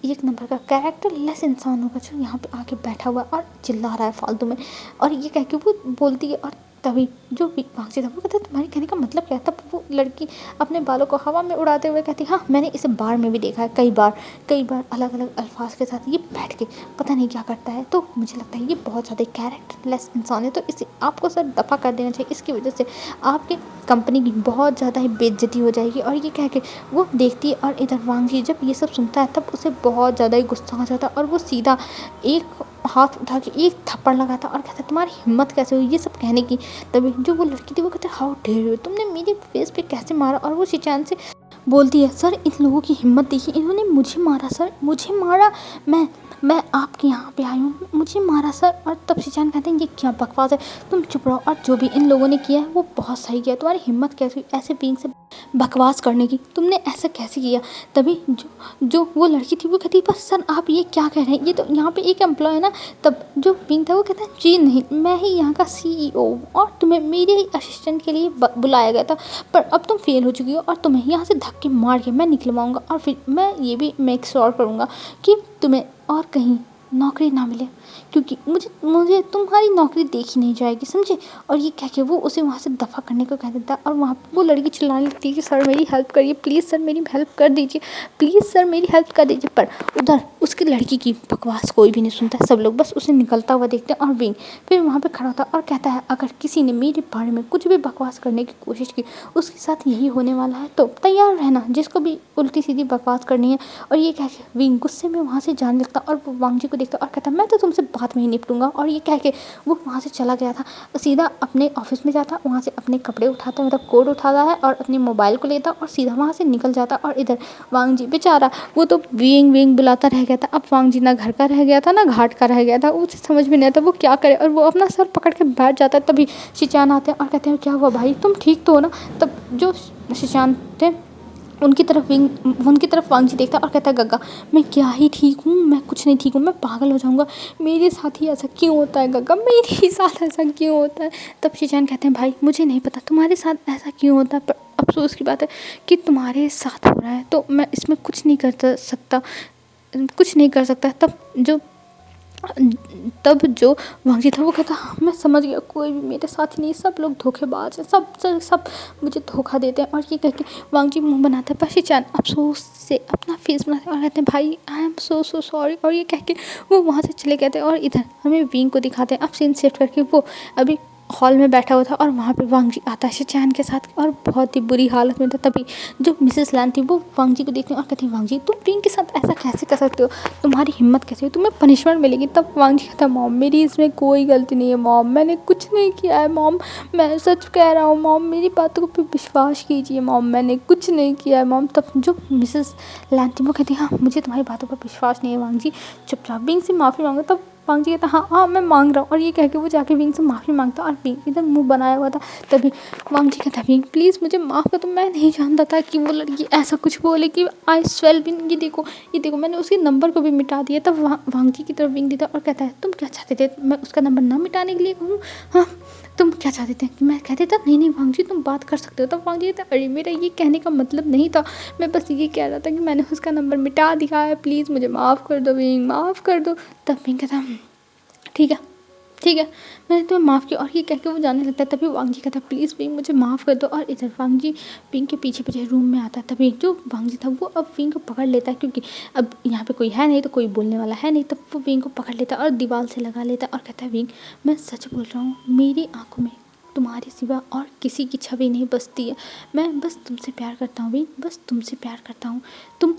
एक नंबर का कैरेक्टर लेस इंसान होगा जो यहाँ पे आके बैठा हुआ है और चिल्ला रहा है फालतू में। और ये कह के वो बोलती है, और तभी जो भागसी था वो कहता है तुम्हारे कहने का मतलब क्या है? तब वो लड़की अपने बालों को हवा में उड़ाते हुए कहती हाँ मैंने इसे बार में भी देखा है कई बार अलग अलग अल्फाज के साथ ये बैठ के पता नहीं क्या करता है, तो मुझे लगता है ये बहुत ज़्यादा कैरेक्टरलेस इंसान है, तो इसे आपको सर दफ़ा कर देना चाहिए, इसकी वजह से आपके कंपनी की बहुत ज़्यादा ही बेइज्जती हो जाएगी। और ये कह के वो देखती है, और इधर वांगजी जब ये सब सुनता है तब उसे बहुत ज़्यादा ही गुस्सा आ जाता है, और वो सीधा एक हाथ उठा के एक थप्पड़ लगाता और कहता तुम्हारी हिम्मत कैसे हुई ये सब कहने की? तभी जो वो लड़की थी वो कहती हाउ डेयर यू, तुमने मेरे फेस पे कैसे मारा? और वो शिचान से बोलती है सर इन लोगों की हिम्मत देखिए, इन्होंने मुझे मारा सर, मुझे मारा, मैं आपके यहाँ पे आई हूँ, मुझे मारा सर। और तब शिचान कहते हैं ये क्या बकवास है, तुम चुप रहो, और जो भी इन लोगों ने किया है वो बहुत सही किया, तुम्हारी हिम्मत कैसे हुई ऐसे बीइंग से बकवास करने की, तुमने ऐसा कैसे किया? तभी जो वो लड़की थी वो कहती बस सर आप ये क्या कह रहे हैं, ये तो यहाँ पे एक एम्प्लॉय है ना। तब जो पिंक था वो कहता है जी नहीं, मैं ही यहाँ का CEO और तुम्हें मेरे ही असिस्टेंट के लिए बुलाया गया था, पर अब तुम फेल हो चुकी हो और तुम्हें यहाँ से धक्के मार के मैं निकलवाऊँगा, और फिर मैं ये भी मेक श्योर करूँगा कि तुम्हें और कहीं नौकरी ना मिले, क्योंकि मुझे तुम्हारी नौकरी देखी नहीं जाएगी, समझे? और ये कह के वो उसे वहाँ से दफ़ा करने को कह देता है, और वहाँ वो लड़की चिल्लाने लगती है कि सर मेरी हेल्प करिए, प्लीज़ सर मेरी हेल्प कर दीजिए, प्लीज़ सर मेरी हेल्प कर दीजिए। पर उधर उसकी लड़की की बकवास कोई भी नहीं सुनता, सब लोग बस उसे निकलता हुआ देखते हैं। और विंग फिर वहाँ पर खड़ा होता और कहता है अगर किसी ने मेरे बारे में कुछ भी बकवास करने की कोशिश की उसके साथ यही होने वाला है, तो तैयार रहना, जिसको भी उल्टी सीधी बकवास करनी है। और ये कह के विंग गुस्से में वहाँ से जाने लगता और वो वांगजी को देखता और कहता मैं तो तुमसे बात में ही निपटूंगा। और ये कह के वो वहाँ से चला गया था, सीधा अपने ऑफिस में जाता, वहाँ से अपने कपड़े उठाता, मतलब कोट उठाता है और अपने मोबाइल को लेता और सीधा वहाँ से निकल जाता। और इधर वांगजी बेचारा वो तो विंग बुलाता रह गया था। अब वांगजी ना घर का रह गया था ना घाट का रह गया था, उसे समझ में नहीं आता वो क्या करे, और वो अपना सर पकड़ के बैठ जाता है। तभी शिचान आते हैं और कहते हैं क्या हुआ भाई, तुम ठीक तो हो ना? तब जो शिचान थे उनकी तरफ वांगजी देखता और कहता है गग्गा मैं क्या ही ठीक हूँ, मैं कुछ नहीं ठीक हूँ, मैं पागल हो जाऊँगा, मेरे साथ ही ऐसा क्यों होता है गग्गा, मेरे ही साथ ऐसा क्यों होता है? तब शिचान कहते हैं भाई मुझे नहीं पता तुम्हारे साथ ऐसा क्यों होता है, पर अफसोस की बात है कि तुम्हारे साथ हो रहा है, तो मैं इसमें कुछ नहीं कर सकता। तब जो वांगजी था वो कहता मैं समझ गया, कोई भी मेरे साथ नहीं, सब लोग धोखेबाज हैं, सब मुझे धोखा देते हैं। और ये कह के वांगजी मुंह बनाता है, पर शिचान अफसोस से अपना फेस बनाते हैं और कहते हैं भाई आई एम सो सॉरी। और ये कह के वो वहाँ से चले गए थे। और इधर हमें विंग को दिखाते हैं, अब सीन शिफ्ट करके वो अभी हॉल में बैठा हुआ था और वहाँ पे वांग जी आता है शिनचैन के साथ और बहुत ही बुरी हालत में था। तभी जो मिसेस लैन थी वो वांग जी को देखती है और कहती है, वांग जी तुम विंग के साथ ऐसा कैसे कर सकते हो, तुम्हारी हिम्मत कैसे हुई, तुम्हें पनिशमेंट मिलेगी। तब वांग जी कहता है, मॉम मेरी इसमें कोई गलती नहीं है मॉम, मैंने कुछ नहीं किया है मॉम, मैं सच कह रहा हूँ मॉम, मेरी बातों पे विश्वास कीजिए मॉम, मैंने कुछ नहीं किया है मॉम। तब जो मिसेस लैन थी वो कहती है, हाँ मुझे तुम्हारी बातों पर विश्वास नहीं है वांग जी, चुपचाप विंग से माफ़ी मांगो। तब वांग जी कहता, हाँ हाँ मैं मांग रहा हूँ, और ये कह के वो जाके विंग से माफ़ी मांगता और विंग इधर मुंह बनाया हुआ था। तभी वांग जी कहता, विंग प्लीज़ मुझे माफ़ कर दो, मैं नहीं जानता था कि वो लड़की ऐसा कुछ बोले कि आई स्वेल विंग, ये देखो मैंने उसके नंबर को भी मिटा दिया। तब वांग जी की तरफ विंग देता और कहता है, तुम क्या चाहते थे, मैं उसका नंबर ना मिटाने के लिए कहूँ, हाँ तुम क्या चाहते थे कि मैं कहते था, नहीं नहीं वांग जी तुम बात कर सकते हो। तब वांग जी कहता, अरे मेरा ये कहने का मतलब नहीं था, मैं बस ये कह रहा था कि मैंने उसका नंबर मिटा दिया है, प्लीज़ मुझे माफ़ कर दो विंग, माफ़ कर दो। तब विंग कहता, ठीक है ठीक है मैंने तुम्हें माफ़ किया, और ये कह के वो जाने लगता है। तभी वांग जी कहता है, प्लीज़ विंग मुझे माफ़ कर दो, और इधर वांग जी विंग के पीछे पीछे रूम में आता है। तभी जो वांग जी था वो अब विंग को पकड़ लेता है, क्योंकि अब यहाँ पे कोई है नहीं तो कोई बोलने वाला है नहीं। तब वो विंग को पकड़ लेता है और दीवार से लगा लेता है और कहता है, विंग मैं सच बोल रहा हूँ, मेरी आँखों में तुम्हारे सिवा और किसी की छवि नहीं बसती है, मैं बस तुमसे प्यार करता हूँ विंग, बस तुमसे प्यार करता हूँ। तुम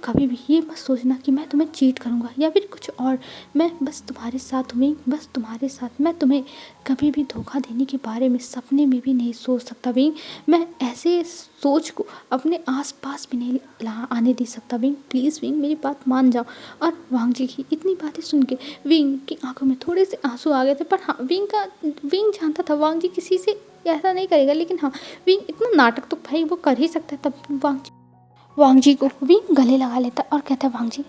कभी भी ये मत सोचना कि मैं तुम्हें चीट करूँगा या फिर कुछ और, मैं बस तुम्हारे साथ हूँ, बस तुम्हारे साथ, मैं तुम्हें कभी भी धोखा देने के बारे में सपने में भी नहीं सोच सकता विंग, मैं ऐसे सोच को अपने आसपास भी नहीं आने दे सकता विंग, प्लीज़ विंग मेरी बात मान जाओ। और वांग जी की इतनी बातें सुन के विंग की आंखों में थोड़े से आंसू आ गए थे, पर हाँ विंग जानता था वांग जी किसी से ऐसा नहीं करेगा, लेकिन हाँ विंग इतना नाटक तो भाई वो कर ही सकता है। तब वांग जी को विंग गले लगा लेता और कहता है, वांग जी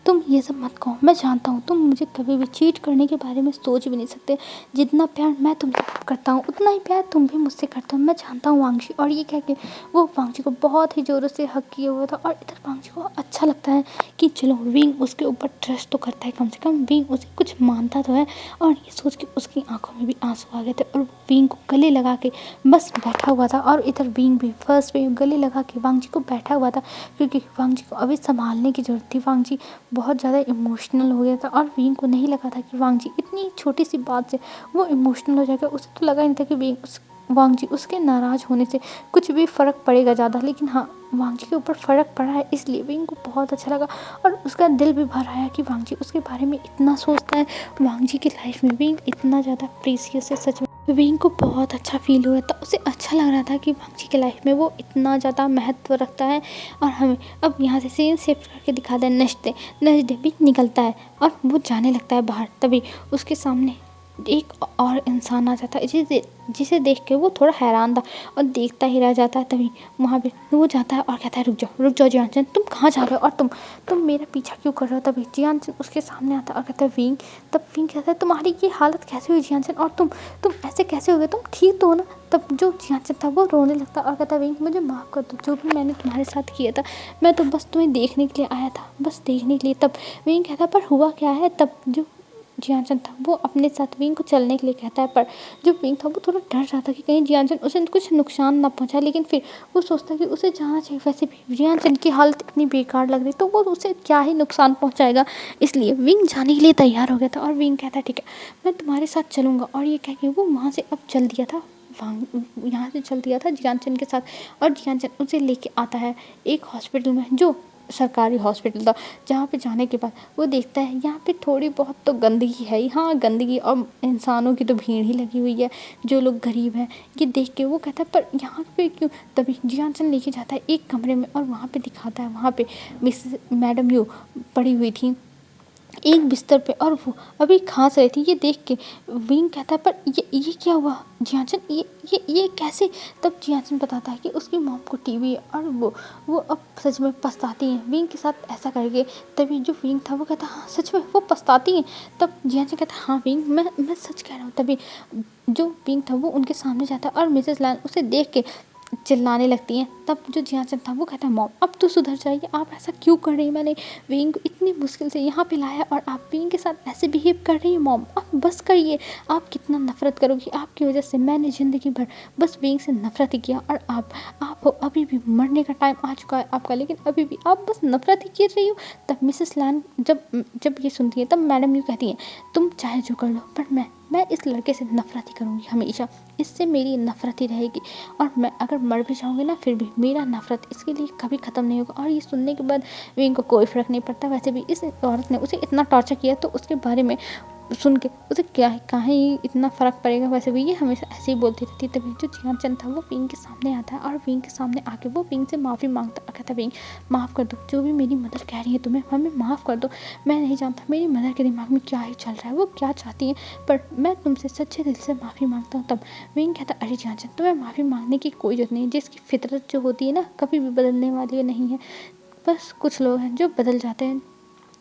तुम ये सब मत कहो, मैं जानता हूँ तुम मुझे कभी भी चीट करने के बारे में सोच भी नहीं सकते, जितना प्यार मैं तुमसे करता हूँ उतना ही प्यार तुम भी मुझसे करते हो, मैं जानता हूँ वांग जी। और ये कह के वो वांग जी को बहुत ही ज़ोरों से हक किया हुआ था, और इधर वांग जी को अच्छा लगता है कि चलो विंग उसके ऊपर ट्रस्ट तो करता है, कम से कम विंग उसे कुछ मानता तो है। और ये सोच के उसकी आंखों में भी आंसू आ गए थे, और वो विंग को गले लगा के बस बैठा हुआ था, और इधर विंग भी फर्स्ट पे गले लगा के वांग जी को बैठा हुआ था, क्योंकि वांग जी को अभी संभालने की ज़रूरत थी। वांग जी बहुत ज़्यादा इमोशनल हो गया था, और विंग को नहीं लगा था कि वांग जी इतनी छोटी सी बात से वो इमोशनल हो जाएगा। उसे तो लगा नहीं था कि वांग जी उसके नाराज़ होने से कुछ भी फ़र्क पड़ेगा ज़्यादा, लेकिन हाँ वांग जी के ऊपर फ़र्क पड़ा है, इसलिए विंग को बहुत अच्छा लगा, और उसका दिल भी भर आया कि वांग जी उसके बारे में इतना सोचता है। वांग जी की लाइफ में विंग इतना ज़्यादा प्रीसियस है, सच में विंग को बहुत अच्छा फील हो रहा था, उसे अच्छा लग रहा था कि वांग जी की लाइफ में वो इतना ज़्यादा महत्व रखता है। और हमें अब यहाँ से सीन शिफ्ट करके दिखा दें नेक्स्ट डे विंग निकलता है और वो जाने लगता है बाहर। तभी उसके सामने एक और इंसान आ जाता है जिसे देख के वो थोड़ा हैरान था और देखता ही रह जाता है। तभी वहाँ पे वो जाता है और कहता है, रुक जाओ जियानचन, तुम कहाँ जा रहे हो और तुम मेरा पीछा क्यों कर रहे हो। तभी जियानचन उसके सामने आता है और कहता है, विंग। तब विंग कहता है, तुम्हारी ये हालत कैसे हुई जियानचन, और तुम ऐसे कैसे हो गए, तुम ठीक तो हो ना। तब जो जियानचन था वो रोने लगता और कहता, विंग मुझे माफ़ कर दो, जो भी मैंने तुम्हारे साथ किया था, मैं तो बस तुम्हें देखने के लिए आया था, बस देखने के लिए। तब विंग कहता, पर हुआ क्या है। तब जो जियानचन था वो अपने साथ विंग को चलने के लिए कहता है, पर जो विंग था वो थोड़ा डर जाता कि कहीं जियानचन उसे कुछ नुकसान ना पहुंचाए, लेकिन फिर वो सोचता कि उसे जाना चाहिए। वैसे भी जियानचन की हालत इतनी बेकार लग रही तो वो उसे क्या ही नुकसान पहुंचाएगा, इसलिए विंग जाने के लिए तैयार हो गया था। और विंग कहता है, ठीक है मैं तुम्हारे साथ चलूँगा। और ये कह के वो वहाँ से अब चल दिया था, यहाँ से चल दिया था जियानचन के साथ। और जियानचन उसे लेके आता है एक हॉस्पिटल में, जो सरकारी हॉस्पिटल था, जहाँ पे जाने के बाद वो देखता है यहाँ पे थोड़ी बहुत तो गंदगी है, हाँ गंदगी और इंसानों की तो भीड़ ही लगी हुई है, जो लोग गरीब हैं। ये देख के वो कहता है, पर यहाँ पे क्यों। तभी जियानचन लेके जाता है एक कमरे में और वहाँ पे दिखाता है, वहाँ पे मिसेस मैडम यू पड़ी हुई थी एक बिस्तर पे, और वो अभी खांस रही थी। ये देख के विंग कहता है, पर ये क्या हुआ जियानचन, ये कैसे। तब जियानचन बताता है कि उसकी मॉम को टीबी है और वो अब सच में पछताती हैं विंग के साथ ऐसा करके। तभी जो विंग था वो कहता, हाँ सच में वो पछताती हैं। तब जियानचन कहता, हाँ विंग मैं सच कह रहा हूँ। तभी जो विंग था वो उनके सामने जाता है और मिसेस लैन उसे देख के चिल्लाने लगती हैं। तब जो जियानचन था वो कहता है, मॉम अब तो सुधर जाइए, आप ऐसा क्यों कर रही हैं, मैंने विंग को इतनी मुश्किल से यहाँ पे लाया और आप विंग के साथ ऐसे बिहेव कर रही हैं। मॉम आप बस करिए, आप कितना नफरत करोगी, आपकी वजह से मैंने ज़िंदगी भर बस विंग से नफरत ही किया, और आप अभी भी मरने का टाइम आ चुका है आपका, लेकिन अभी भी आप बस नफरत ही कर रही हो। तब मिसेस लैन जब ये सुनती है तब मैडम यू कहती हैं, तुम चाहे जो कर लो, पर मैं इस लड़के से नफ़रत ही करूँगी हमेशा, इससे मेरी नफ़रत ही रहेगी और मैं अगर मर भी जाऊँगी ना फिर भी मेरा नफ़रत इसके लिए कभी ख़त्म नहीं होगा। और ये सुनने के बाद विंग को कोई फ़र्क नहीं पड़ता। वैसे भी इस औरत ने उसे इतना टॉर्चर किया तो उसके बारे में सुन के उसे क्या कहाँ ही इतना फ़र्क पड़ेगा। वैसे भी ये हमेशा ऐसे ही बोलती रहती। तभी जो जियान चंद था वो विंग के सामने आता है और विंग के सामने आके वो विंग से माफ़ी मांगता और कहता, विंग माफ़ कर दो, जो भी मेरी मदर कह रही है तुम्हें, हमें माफ़ कर दो। मैं नहीं जानता मेरी मदर के दिमाग में क्या ही चल रहा है, वो क्या चाहती हैं, पर मैं तुमसे सच्चे दिल से माफ़ी मांगता हूँ। तब विंग कहता, अरे जियान चंद तुम्हें माफ़ी मांगने की कोई ज़रूरत नहीं है, जिसकी फितरत जो होती है ना कभी भी बदलने वाली नहीं है, बस कुछ लोग हैं जो बदल जाते हैं।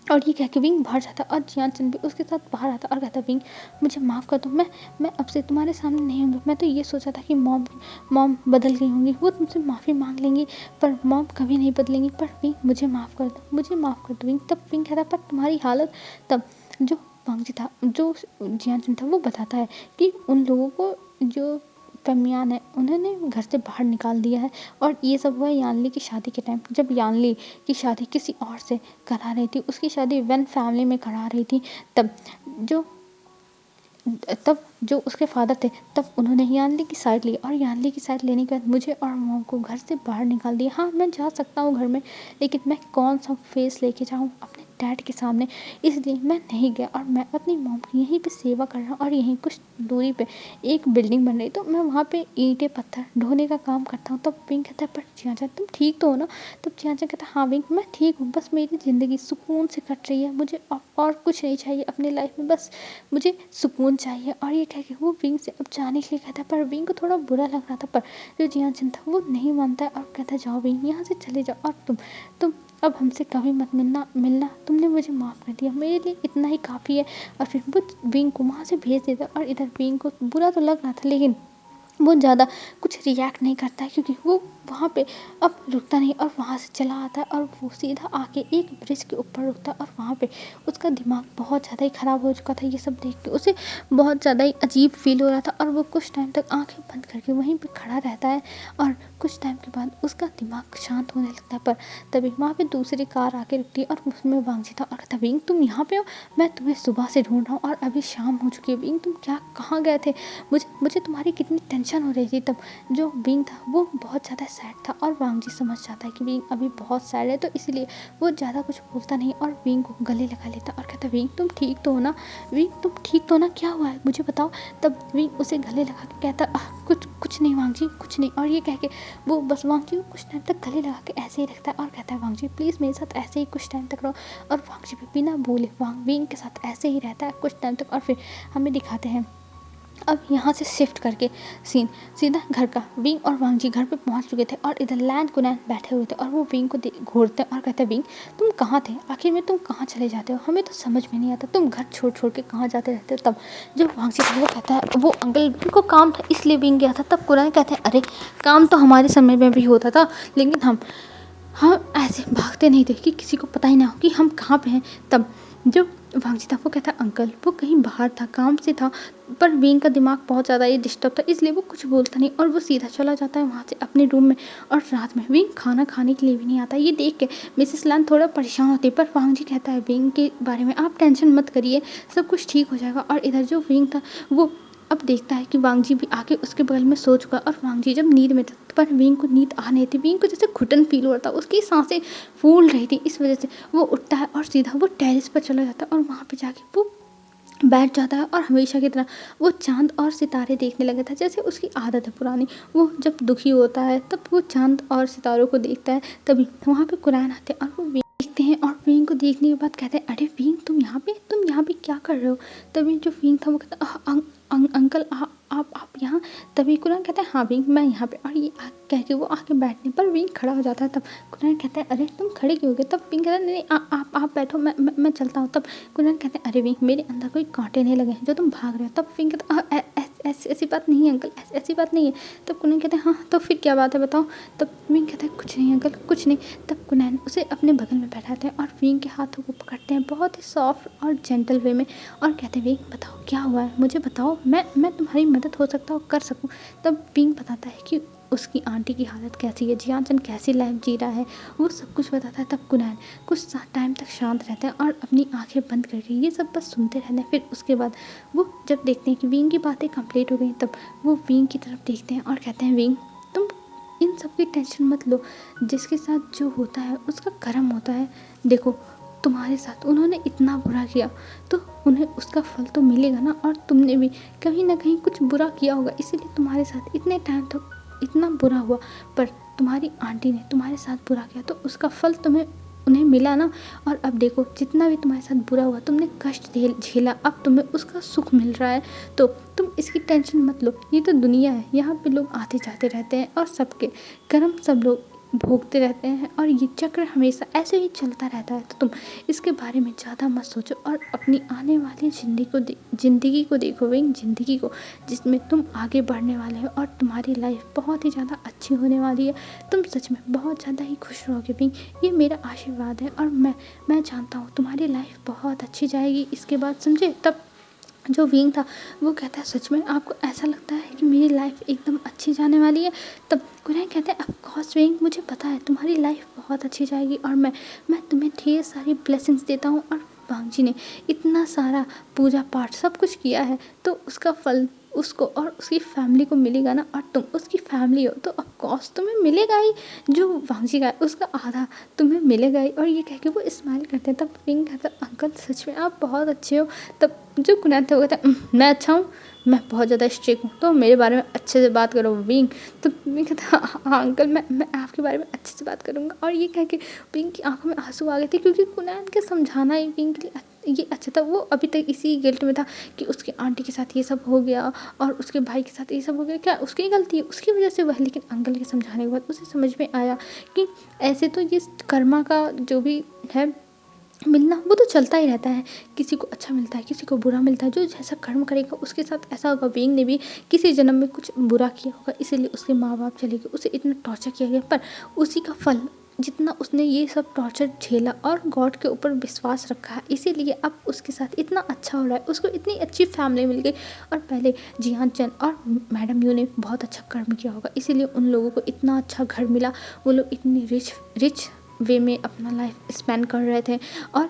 और ये कह के विंग बाहर जाता और जियान चंद भी उसके साथ बाहर आता और कहता, विंग मुझे माफ़ कर दो, मैं अब से तुम्हारे सामने नहीं होंगी। मैं तो ये सोचा था कि मॉम बदल गई होंगी, वो तुमसे माफ़ी मांग लेंगी, पर मॉम कभी नहीं बदलेंगी। पर विंग मुझे माफ़ कर दो, मुझे माफ़ कर दो विंग। तब विंग कहता, पर तुम्हारी हालत। तब जो वांगजी था, जो जियान चंद था, वो बताता है कि उन लोगों को जो फमियान है उन्होंने घर से बाहर निकाल दिया है। और ये सब हुआ यानली की शादी के टाइम, जब यानली की शादी किसी और से करा रही थी, उसकी शादी वन फैमिली में करा रही थी। तब जो उसके फादर थे तब उन्होंने यानली की साइड ली और यानली की साइड लेने के बाद मुझे और मॉम को घर से बाहर निकाल दिया। हाँ मैं जा सकता हूँ घर में, लेकिन मैं कौन सा फेस लेके जाऊँ अपने डैड के सामने, इसलिए मैं नहीं गया और मैं अपनी मॉम की यहीं पे सेवा कर रहा हूँ। और यहीं कुछ दूरी पे एक बिल्डिंग बन रही तो मैं वहाँ पे ईंटें पत्थर ढोने का काम करता हूँ। तब विंग कहता है, पर जियान तुम ठीक तो हो ना? तब जियान कहता है, हाँ विंग मैं ठीक हूँ, बस मेरी ज़िंदगी सुकून से कट रही है, मुझे और कुछ नहीं चाहिए अपनी लाइफ में, बस मुझे सुकून चाहिए। और ये कह के वो विंग से अब जाने के लिए कहता है, पर विंग को थोड़ा बुरा लग रहा था, पर जो जियान चंद था वो नहीं मानता है और कहता है, जाओ विंग यहाँ से चले जाओ, और तुम अब हमसे कभी मत मिलना, तुमने मुझे माफ़ कर दिया, मेरे लिए इतना ही काफ़ी है। और फिर वो विंग को वहाँ से भेज देता और इधर विंग को बुरा तो लग रहा था, लेकिन वो ज़्यादा कुछ रिएक्ट नहीं करता है, क्योंकि वो वहाँ पे अब रुकता नहीं और वहाँ से चला आता है और वो सीधा आके एक ब्रिज के ऊपर रुकता है। और वहाँ पे उसका दिमाग बहुत ज़्यादा ही ख़राब हो चुका था। ये सब देख के उसे बहुत ज़्यादा ही अजीब फील हो रहा था और वो कुछ टाइम तक आंखें बंद करके वहीं पे खड़ा रहता है। और कुछ टाइम के बाद उसका दिमाग शांत होने लगता है, पर तभी वहाँ पे दूसरी कार आके रुकती है और उसमें वांगजी था और कहता, विंग तुम यहाँ पे हो? मैं तुम्हें सुबह से ढूंढ रहा हूँ और अभी शाम हो चुकी है, विंग तुम कहाँ गए थे? मुझे तुम्हारी कितनी टेंशन हो रही थी। तब जो विंग था वो बहुत ज़्यादा सैड था और वांगजी समझ जाता है कि विंग अभी बहुत सैड है, तो इसलिए वो ज़्यादा कुछ बोलता नहीं और विंग को गले लगा लेता और कहता, विंग तुम ठीक तो हो ना? विंग तुम ठीक तो हो ना? क्या हुआ है मुझे बताओ। तब विंग उसे गले लगा के कहता, कुछ नहीं वांगजी, कुछ नहीं। और ये कह के वो बस वांगजी को कुछ टाइम तक गले लगा के ऐसे ही रखता है और कहता है, वांगजी प्लीज़ मेरे साथ ऐसे ही कुछ टाइम तक रहो। और वांगजी भी बिना बोले विंग के साथ ऐसे ही रहता है कुछ टाइम तक। और फिर हमें दिखाते हैं अब यहाँ से शिफ्ट करके सीन सीधा घर का। विंग और वांगजी घर पे पहुँच चुके थे और इधर लैन कुनैन बैठे हुए थे और वो विंग को घूरते हैं और कहते हैं, विंग तुम कहाँ थे? आखिर में तुम कहाँ चले जाते हो? हमें तो समझ में नहीं आता, तुम घर छोड़ के कहाँ जाते रहते हो। तब जो वांगजी था वो कहता है, वो अंकल विंग को काम था इसलिए विंग गया था। तब कुनैन कहते हैं, अरे काम तो हमारे समय में भी होता था, लेकिन हम ऐसे भागते नहीं थे कि किसी को पता ही ना हो कि हम कहाँ पे हैं। तब जो वांगजी था वो कहता, अंकल वो कहीं बाहर था, काम से था, पर विंग का दिमाग बहुत ज़्यादा ही डिस्टर्ब था, इसलिए वो कुछ बोलता नहीं और वो सीधा चला जाता है वहाँ से अपने रूम में। और रात में विंग खाना खाने के लिए भी नहीं आता। ये देख के मिसेस लैन थोड़ा परेशान होती है, पर वांगजी कहता है, विंग के बारे में आप टेंशन मत करिए, सब कुछ ठीक हो जाएगा। और इधर जो विंग था वो अब देखता है कि वांगजी भी आके उसके बगल में सो चुका और वांगजी जब नींद में था, पर विंग को नींद आ नहीं थी। विंग को जैसे घुटन फील हो रहा था, उसकी सांसें फूल रही थी, इस वजह से वो उठता है और सीधा वो टेरेस पर चला जाता है और वहाँ पे जाके वो बैठ जाता है और हमेशा की तरह वो चांद और सितारे देखने लगा था, जैसे उसकी आदत है पुरानी। वो जब दुखी होता है तब वो चांद और सितारों को देखता है। तभी वहाँ पे कुरैन आते हैं और वो देखते हैं और विंग को देखने के बाद कहते हैं, अरे विंग तुम यहाँ पे क्या कर रहे हो? तभी जो विंग था वो कहता, अंकल आप यहाँ। तभी कुरैन कहता है, हाँ विंग मैं यहाँ पे। और ये कह के वो आके बैठने पर विंग खड़ा हो जाता है। तब कुरैन कहता है, अरे तुम खड़े क्यों हो गए? तब विंग कहता है, नहीं आप बैठो, मैं चलता हूँ। तब कुरैन कहते हैं, अरे विंग मेरे अंदर कोई कांटे नहीं लगे हैं जो तुम भाग रहे हो। तब विंग कहता है, ऐसी बात नहीं है अंकल, ऐसी बात नहीं है। तब कुरैन कहते हैं, हाँ तो फिर क्या बात है बताओ। तब विंग कहता है, कुछ नहीं अंकल कुछ नहीं। तब कुरैन उसे अपने बगल में बैठाते हैं और विंग के हाथों को पकड़ते हैं बहुत ही सॉफ्ट और जेंटल वे में और कहते हैं, विंग बताओ क्या हुआ है, मुझे बताओ, मैं तुम्हारी मदद हो सकता हो कर सकूँ। तब विंग बताता है कि उसकी आंटी की हालत कैसी है, जियान चंद कैसी लाइफ जी रहा है, वो सब कुछ बताता है। तब कुनैन कुछ टाइम तक शांत रहता है और अपनी आंखें बंद करके ये सब बस सुनते रहते हैं। फिर उसके बाद वो जब देखते हैं कि विंग की बातें कंप्लीट हो गई, तब वो विंग की तरफ देखते हैं और कहते हैं, विंग तुम इन सब की टेंशन मत लो, जिसके साथ जो होता है उसका कर्म होता है। देखो तुम्हारे साथ उन्होंने इतना बुरा किया तो उन्हें उसका फल तो मिलेगा ना, और तुमने भी कहीं ना कहीं कुछ बुरा किया होगा, इसीलिए तुम्हारे साथ इतने टाइम तक इतना बुरा हुआ। पर तुम्हारी आंटी ने तुम्हारे साथ बुरा किया तो उसका फल उन्हें मिला ना। और अब देखो जितना भी तुम्हारे साथ बुरा हुआ, तुमने कष्ट झेला, अब तुम्हें उसका सुख मिल रहा है। तो तुम इसकी टेंशन मत लो, ये तो दुनिया है, यहाँ पे लोग आते जाते रहते हैं और सबके कर्म सब लोग भोगते रहते हैं और ये चक्र हमेशा ऐसे ही चलता रहता है। तो तुम इसके बारे में ज़्यादा मत सोचो और अपनी आने वाली ज़िंदगी को देखो, वही ज़िंदगी को जिसमें तुम आगे बढ़ने वाले हो और तुम्हारी लाइफ बहुत ही ज़्यादा अच्छी होने वाली है। तुम सच में बहुत ज़्यादा ही खुश रहोगे विंग, ये मेरा आशीर्वाद है और मैं जानता हूँ तुम्हारी लाइफ बहुत अच्छी जाएगी इसके बाद, समझे। तब जो विंग था वो कहता है, सच में आपको ऐसा लगता है कि मेरी लाइफ एकदम अच्छी जाने वाली है। तब कुनैन कहते हैं, ऑफ कोर्स विंग, मुझे पता है तुम्हारी लाइफ बहुत अच्छी जाएगी और मैं तुम्हें ढेर सारी ब्लेसिंग्स देता हूँ। और वांग जी ने इतना सारा पूजा पाठ सब कुछ किया है तो उसका फल उसको और उसकी फैमिली को मिलेगा ना, और तुम उसकी फैमिली हो तो ऑफ कोर्स तुम्हें मिलेगा ही, जो वांग जी का है उसका आधा तुम्हें मिलेगा ही। और ये कह के वो स्माइल करते हैं। तब विंग कहता है, अंकल सच में आप बहुत अच्छे हो। तब जो कुनैन थे वो कहता है, मैं अच्छा हूँ, मैं बहुत ज़्यादा स्ट्रिक्ट हूँ, तो मेरे बारे में अच्छे से बात करो विंग। तो विंग कहता है, हाँ अंकल, मैं आपके बारे में अच्छे से बात करूँगा। और ये कह के विंग की आंखों में आंसू आ गए थे, क्योंकि कुनैन के समझाना ही विंग के लिए ये अच्छा था। वो अभी तक इसी गिल्ट में था कि उसकी आंटी के साथ ये सब हो गया और उसके भाई के साथ ये सब हो गया, क्या उसकी गलती है, उसकी वजह से हुआ है। लेकिन अंकल के समझाने के बाद उसे समझ में आया कि ऐसे तो ये कर्मा का जो भी है मिलना वो तो चलता ही रहता है, किसी को अच्छा मिलता है किसी को बुरा मिलता है, जो जैसा कर्म करेगा उसके साथ ऐसा होगा। विंग ने भी किसी जन्म में कुछ बुरा किया होगा, इसीलिए उसके माँ बाप चले गए, उसे इतना टॉर्चर किया गया, पर उसी का फल जितना उसने ये सब टॉर्चर झेला और गॉड के ऊपर विश्वास रखा है, इसीलिए अब उसके साथ इतना अच्छा हो रहा है, उसको इतनी अच्छी फैमिली मिल गई। और पहले जियान चंद और मैडम यू ने बहुत अच्छा कर्म किया होगा, इसीलिए उन लोगों को इतना अच्छा घर मिला, वो लोग इतनी रिच वे में अपना लाइफ स्पेंड कर रहे थे और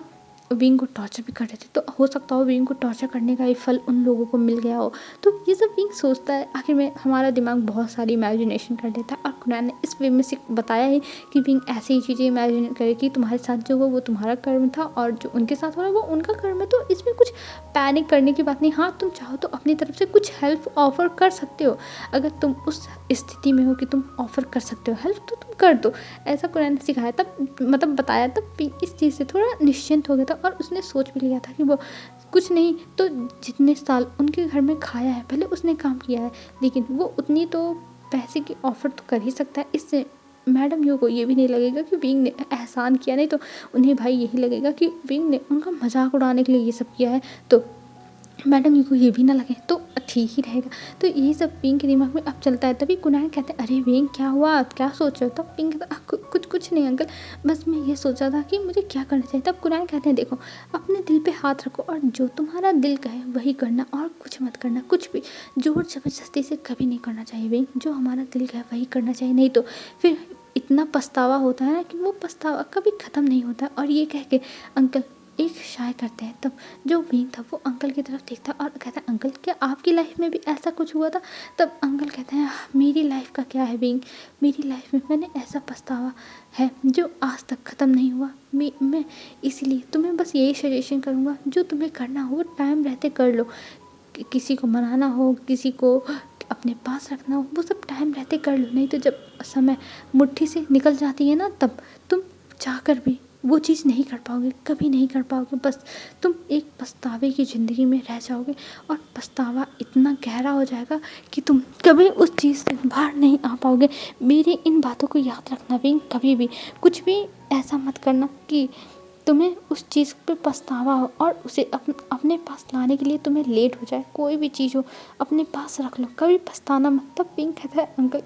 विंग को टॉर्चर भी कर रहे थे। तो हो सकता हो विंग को टॉर्चर करने का ही फल उन लोगों को मिल गया हो। तो ये सब विंग सोचता है, आखिर में हमारा दिमाग बहुत सारी इमेजिनेशन कर देता है और कुनैन ने इस वे में से बताया है कि विंग ऐसी ही चीज़ें इमेजिन करे कि तुम्हारे साथ जो हुआ वो तुम्हारा कर्म था और जो उनके साथ हो रहा है वो उनका कर्म है। तो इसमें कुछ पैनिक करने की बात नहीं। हाँ, तुम चाहो तो अपनी तरफ से कुछ हेल्प ऑफर कर सकते हो, अगर तुम उस स्थिति में हो कि तुम ऑफर कर सकते हो हेल्प तो तुम कर दो, ऐसा कुनैन ने सिखाया। तब मतलब बताया, तब विंग इस चीज़ से थोड़ा निश्चिंत हो गया था और उसने सोच भी लिया था कि वो कुछ नहीं तो जितने साल उनके घर में खाया है पहले उसने काम किया है, लेकिन वो उतनी तो पैसे की ऑफ़र तो कर ही सकता है। इससे मैडम यू को ये भी नहीं लगेगा कि विंग ने एहसान किया, नहीं तो उन्हें भाई यही लगेगा कि विंग ने उनका मजाक उड़ाने के लिए ये सब किया है, तो मैडम यू को ये भी ना लगे तो ठीक ही रहेगा। तो यही सब विंग के दिमाग में अब चलता है। तभी कुनैन कहते हैं, अरे विंग क्या हुआ, क्या सोच रहे हो? तब विंग कहता है, कुछ नहीं अंकल, बस मैं ये सोचा था कि मुझे क्या करना चाहिए। तब कुनैन कहते हैं, देखो अपने दिल पे हाथ रखो और जो तुम्हारा दिल कहे वही करना और कुछ मत करना, कुछ भी जोर ज़बरदस्ती से कभी नहीं करना चाहिए विंग, जो हमारा दिल कहे वही करना चाहिए, नहीं तो फिर इतना पछतावा होता है ना कि वो पछतावा कभी ख़त्म नहीं होता। और ये कह के अंकल एक शाय करते हैं। तब जो विंग था वो अंकल की तरफ देखता और कहता है, अंकल क्या आपकी लाइफ में भी ऐसा कुछ हुआ था? तब अंकल कहते हैं, मेरी लाइफ का क्या है विंग, मेरी लाइफ में मैंने ऐसा पछतावा है जो आज तक ख़त्म नहीं हुआ। मैं इसीलिए तुम्हें बस यही सजेशन करूँगा, जो तुम्हें करना हो वो टाइम रहते कर लो, किसी को मनाना हो किसी को अपने पास रखना हो वो सब टाइम रहते कर लो, नहीं तो जब समय मुट्ठी से निकल जाती है ना तब तुम चाहकर भी वो चीज़ नहीं कर पाओगे, कभी नहीं कर पाओगे। बस तुम एक पछतावे की ज़िंदगी में रह जाओगे और पछतावा इतना गहरा हो जाएगा कि तुम कभी उस चीज़ से बाहर नहीं आ पाओगे। मेरी इन बातों को याद रखना विंग, कभी भी कुछ भी ऐसा मत करना कि तुम्हें उस चीज़ पे पछतावा हो और उसे अपने पास लाने के लिए तुम्हें लेट हो जाए। कोई भी चीज़ हो अपने पास रख लो, कभी पछताना मत। तब विंग कहता है, अंकल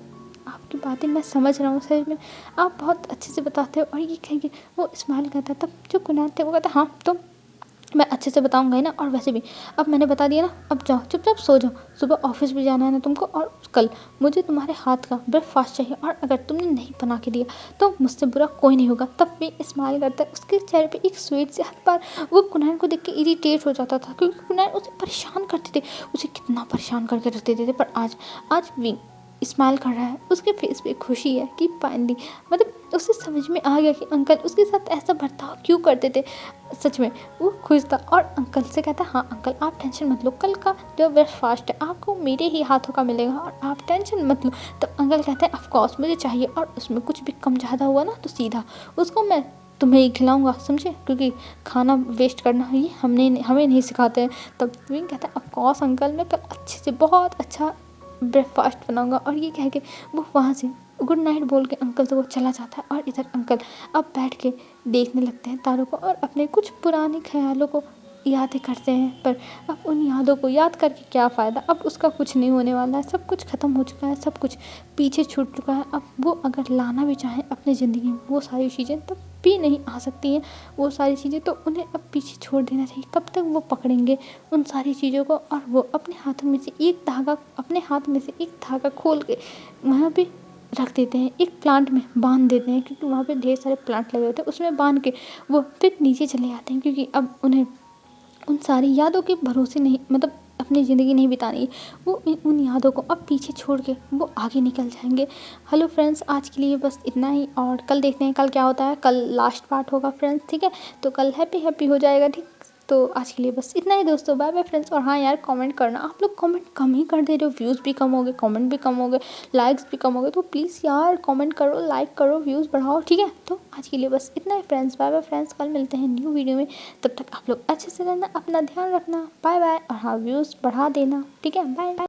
आपकी बातें मैं समझ रहा हूँ, सच में आप बहुत अच्छे से बताते हो। और ये कहेंगे वो स्माइल करता है। तब जो कुनैन थे वो कहता है, हाँ तो मैं अच्छे से बताऊंगा ही ना। और वैसे भी अब मैंने बता दिया ना, अब जाओ चुपचाप सो जाओ, सुबह ऑफिस भी जाना है ना तुमको, और कल मुझे तुम्हारे हाथ का ब्रेकफास्ट चाहिए, और अगर तुमने नहीं बना के दिया तो मुझसे बुरा कोई नहीं होगा। तब भी स्माइल करता है, उसके चेहरे पे एक स्वीट से। हर बार वो कुनैन को देख के इरीटेट हो जाता था, क्योंकि कुनैन उसे परेशान करते थे, उसे कितना परेशान करके रखते थे। पर आज भी स्माइल कर रहा है, उसके फेस पे खुशी है कि फाइनली मतलब उसे समझ में आ गया कि अंकल उसके साथ ऐसा बर्ताव क्यों करते थे। सच में वो खुश था, और अंकल से कहता, हाँ अंकल आप टेंशन मत लो, कल का जो ब्रेकफास्ट है आपको मेरे ही हाथों का मिलेगा, और आप टेंशन मत लो। तब अंकल कहते हैं ऑफ कोर्स मुझे चाहिए, और उसमें कुछ भी कम ज़्यादा हुआ ना तो सीधा उसको मैं तुम्हें ही खिलाऊंगा, समझे, क्योंकि खाना वेस्ट करना ये हमें नहीं सिखाते हैं। तब विंग कहता है ऑफ कोर्स अंकल, मैं कल अच्छे से बहुत अच्छा ब्रेकफास्ट बनाऊंगा। और ये कह के वो वहाँ से गुड नाइट बोल के अंकल से वो चला जाता है। और इधर अंकल अब बैठ के देखने लगते हैं तारों को, और अपने कुछ पुराने ख्यालों को यादें करते हैं। पर अब उन यादों को याद करके क्या फ़ायदा, अब उसका कुछ नहीं होने वाला है, सब कुछ ख़त्म हो चुका है, सब कुछ पीछे छूट चुका है। अब वो अगर लाना भी चाहें अपनी ज़िंदगी में वो सारी चीज़ें, तब भी नहीं आ सकती हैं वो सारी चीज़ें, तो उन्हें अब पीछे छोड़ देना चाहिए। कब तक वो पकड़ेंगे उन सारी चीज़ों को, और वो अपने हाथों में से एक धागा खोल के वहाँ पे रख देते हैं, एक प्लांट में बांध देते हैं, क्योंकि वहाँ पे ढेर सारे प्लांट लगे होते हैं, उसमें बांध के वो फिर नीचे चले जाते हैं, क्योंकि अब उन्हें उन सारी यादों के भरोसे नहीं, मतलब अपनी ज़िंदगी नहीं बितानी है। वो उन यादों को अब पीछे छोड़ के वो आगे निकल जाएंगे। हेलो फ्रेंड्स, आज के लिए बस इतना ही, और कल देखते हैं कल क्या होता है। कल लास्ट पार्ट होगा फ्रेंड्स, ठीक है, तो कल हैप्पी हो जाएगा, ठीक। तो आज के लिए बस इतना ही दोस्तों, बाय बाय फ्रेंड्स। और हाँ यार, कमेंट करना, आप लोग कमेंट कम ही कर दे रहे हो, व्यूज़ भी कम हो गए, कमेंट भी कम हो गए, लाइक्स भी कम हो गए, तो प्लीज़ यार कमेंट करो, लाइक करो, व्यूज़ बढ़ाओ, ठीक है। तो आज के लिए बस इतना ही फ्रेंड्स, बाय बाय फ्रेंड्स, कल मिलते हैं न्यू वीडियो में। तब तक आप लोग अच्छे से रहना, अपना ध्यान रखना, बाय बाय। और हाँ, व्यूज़ बढ़ा देना, ठीक है, बाय बाय।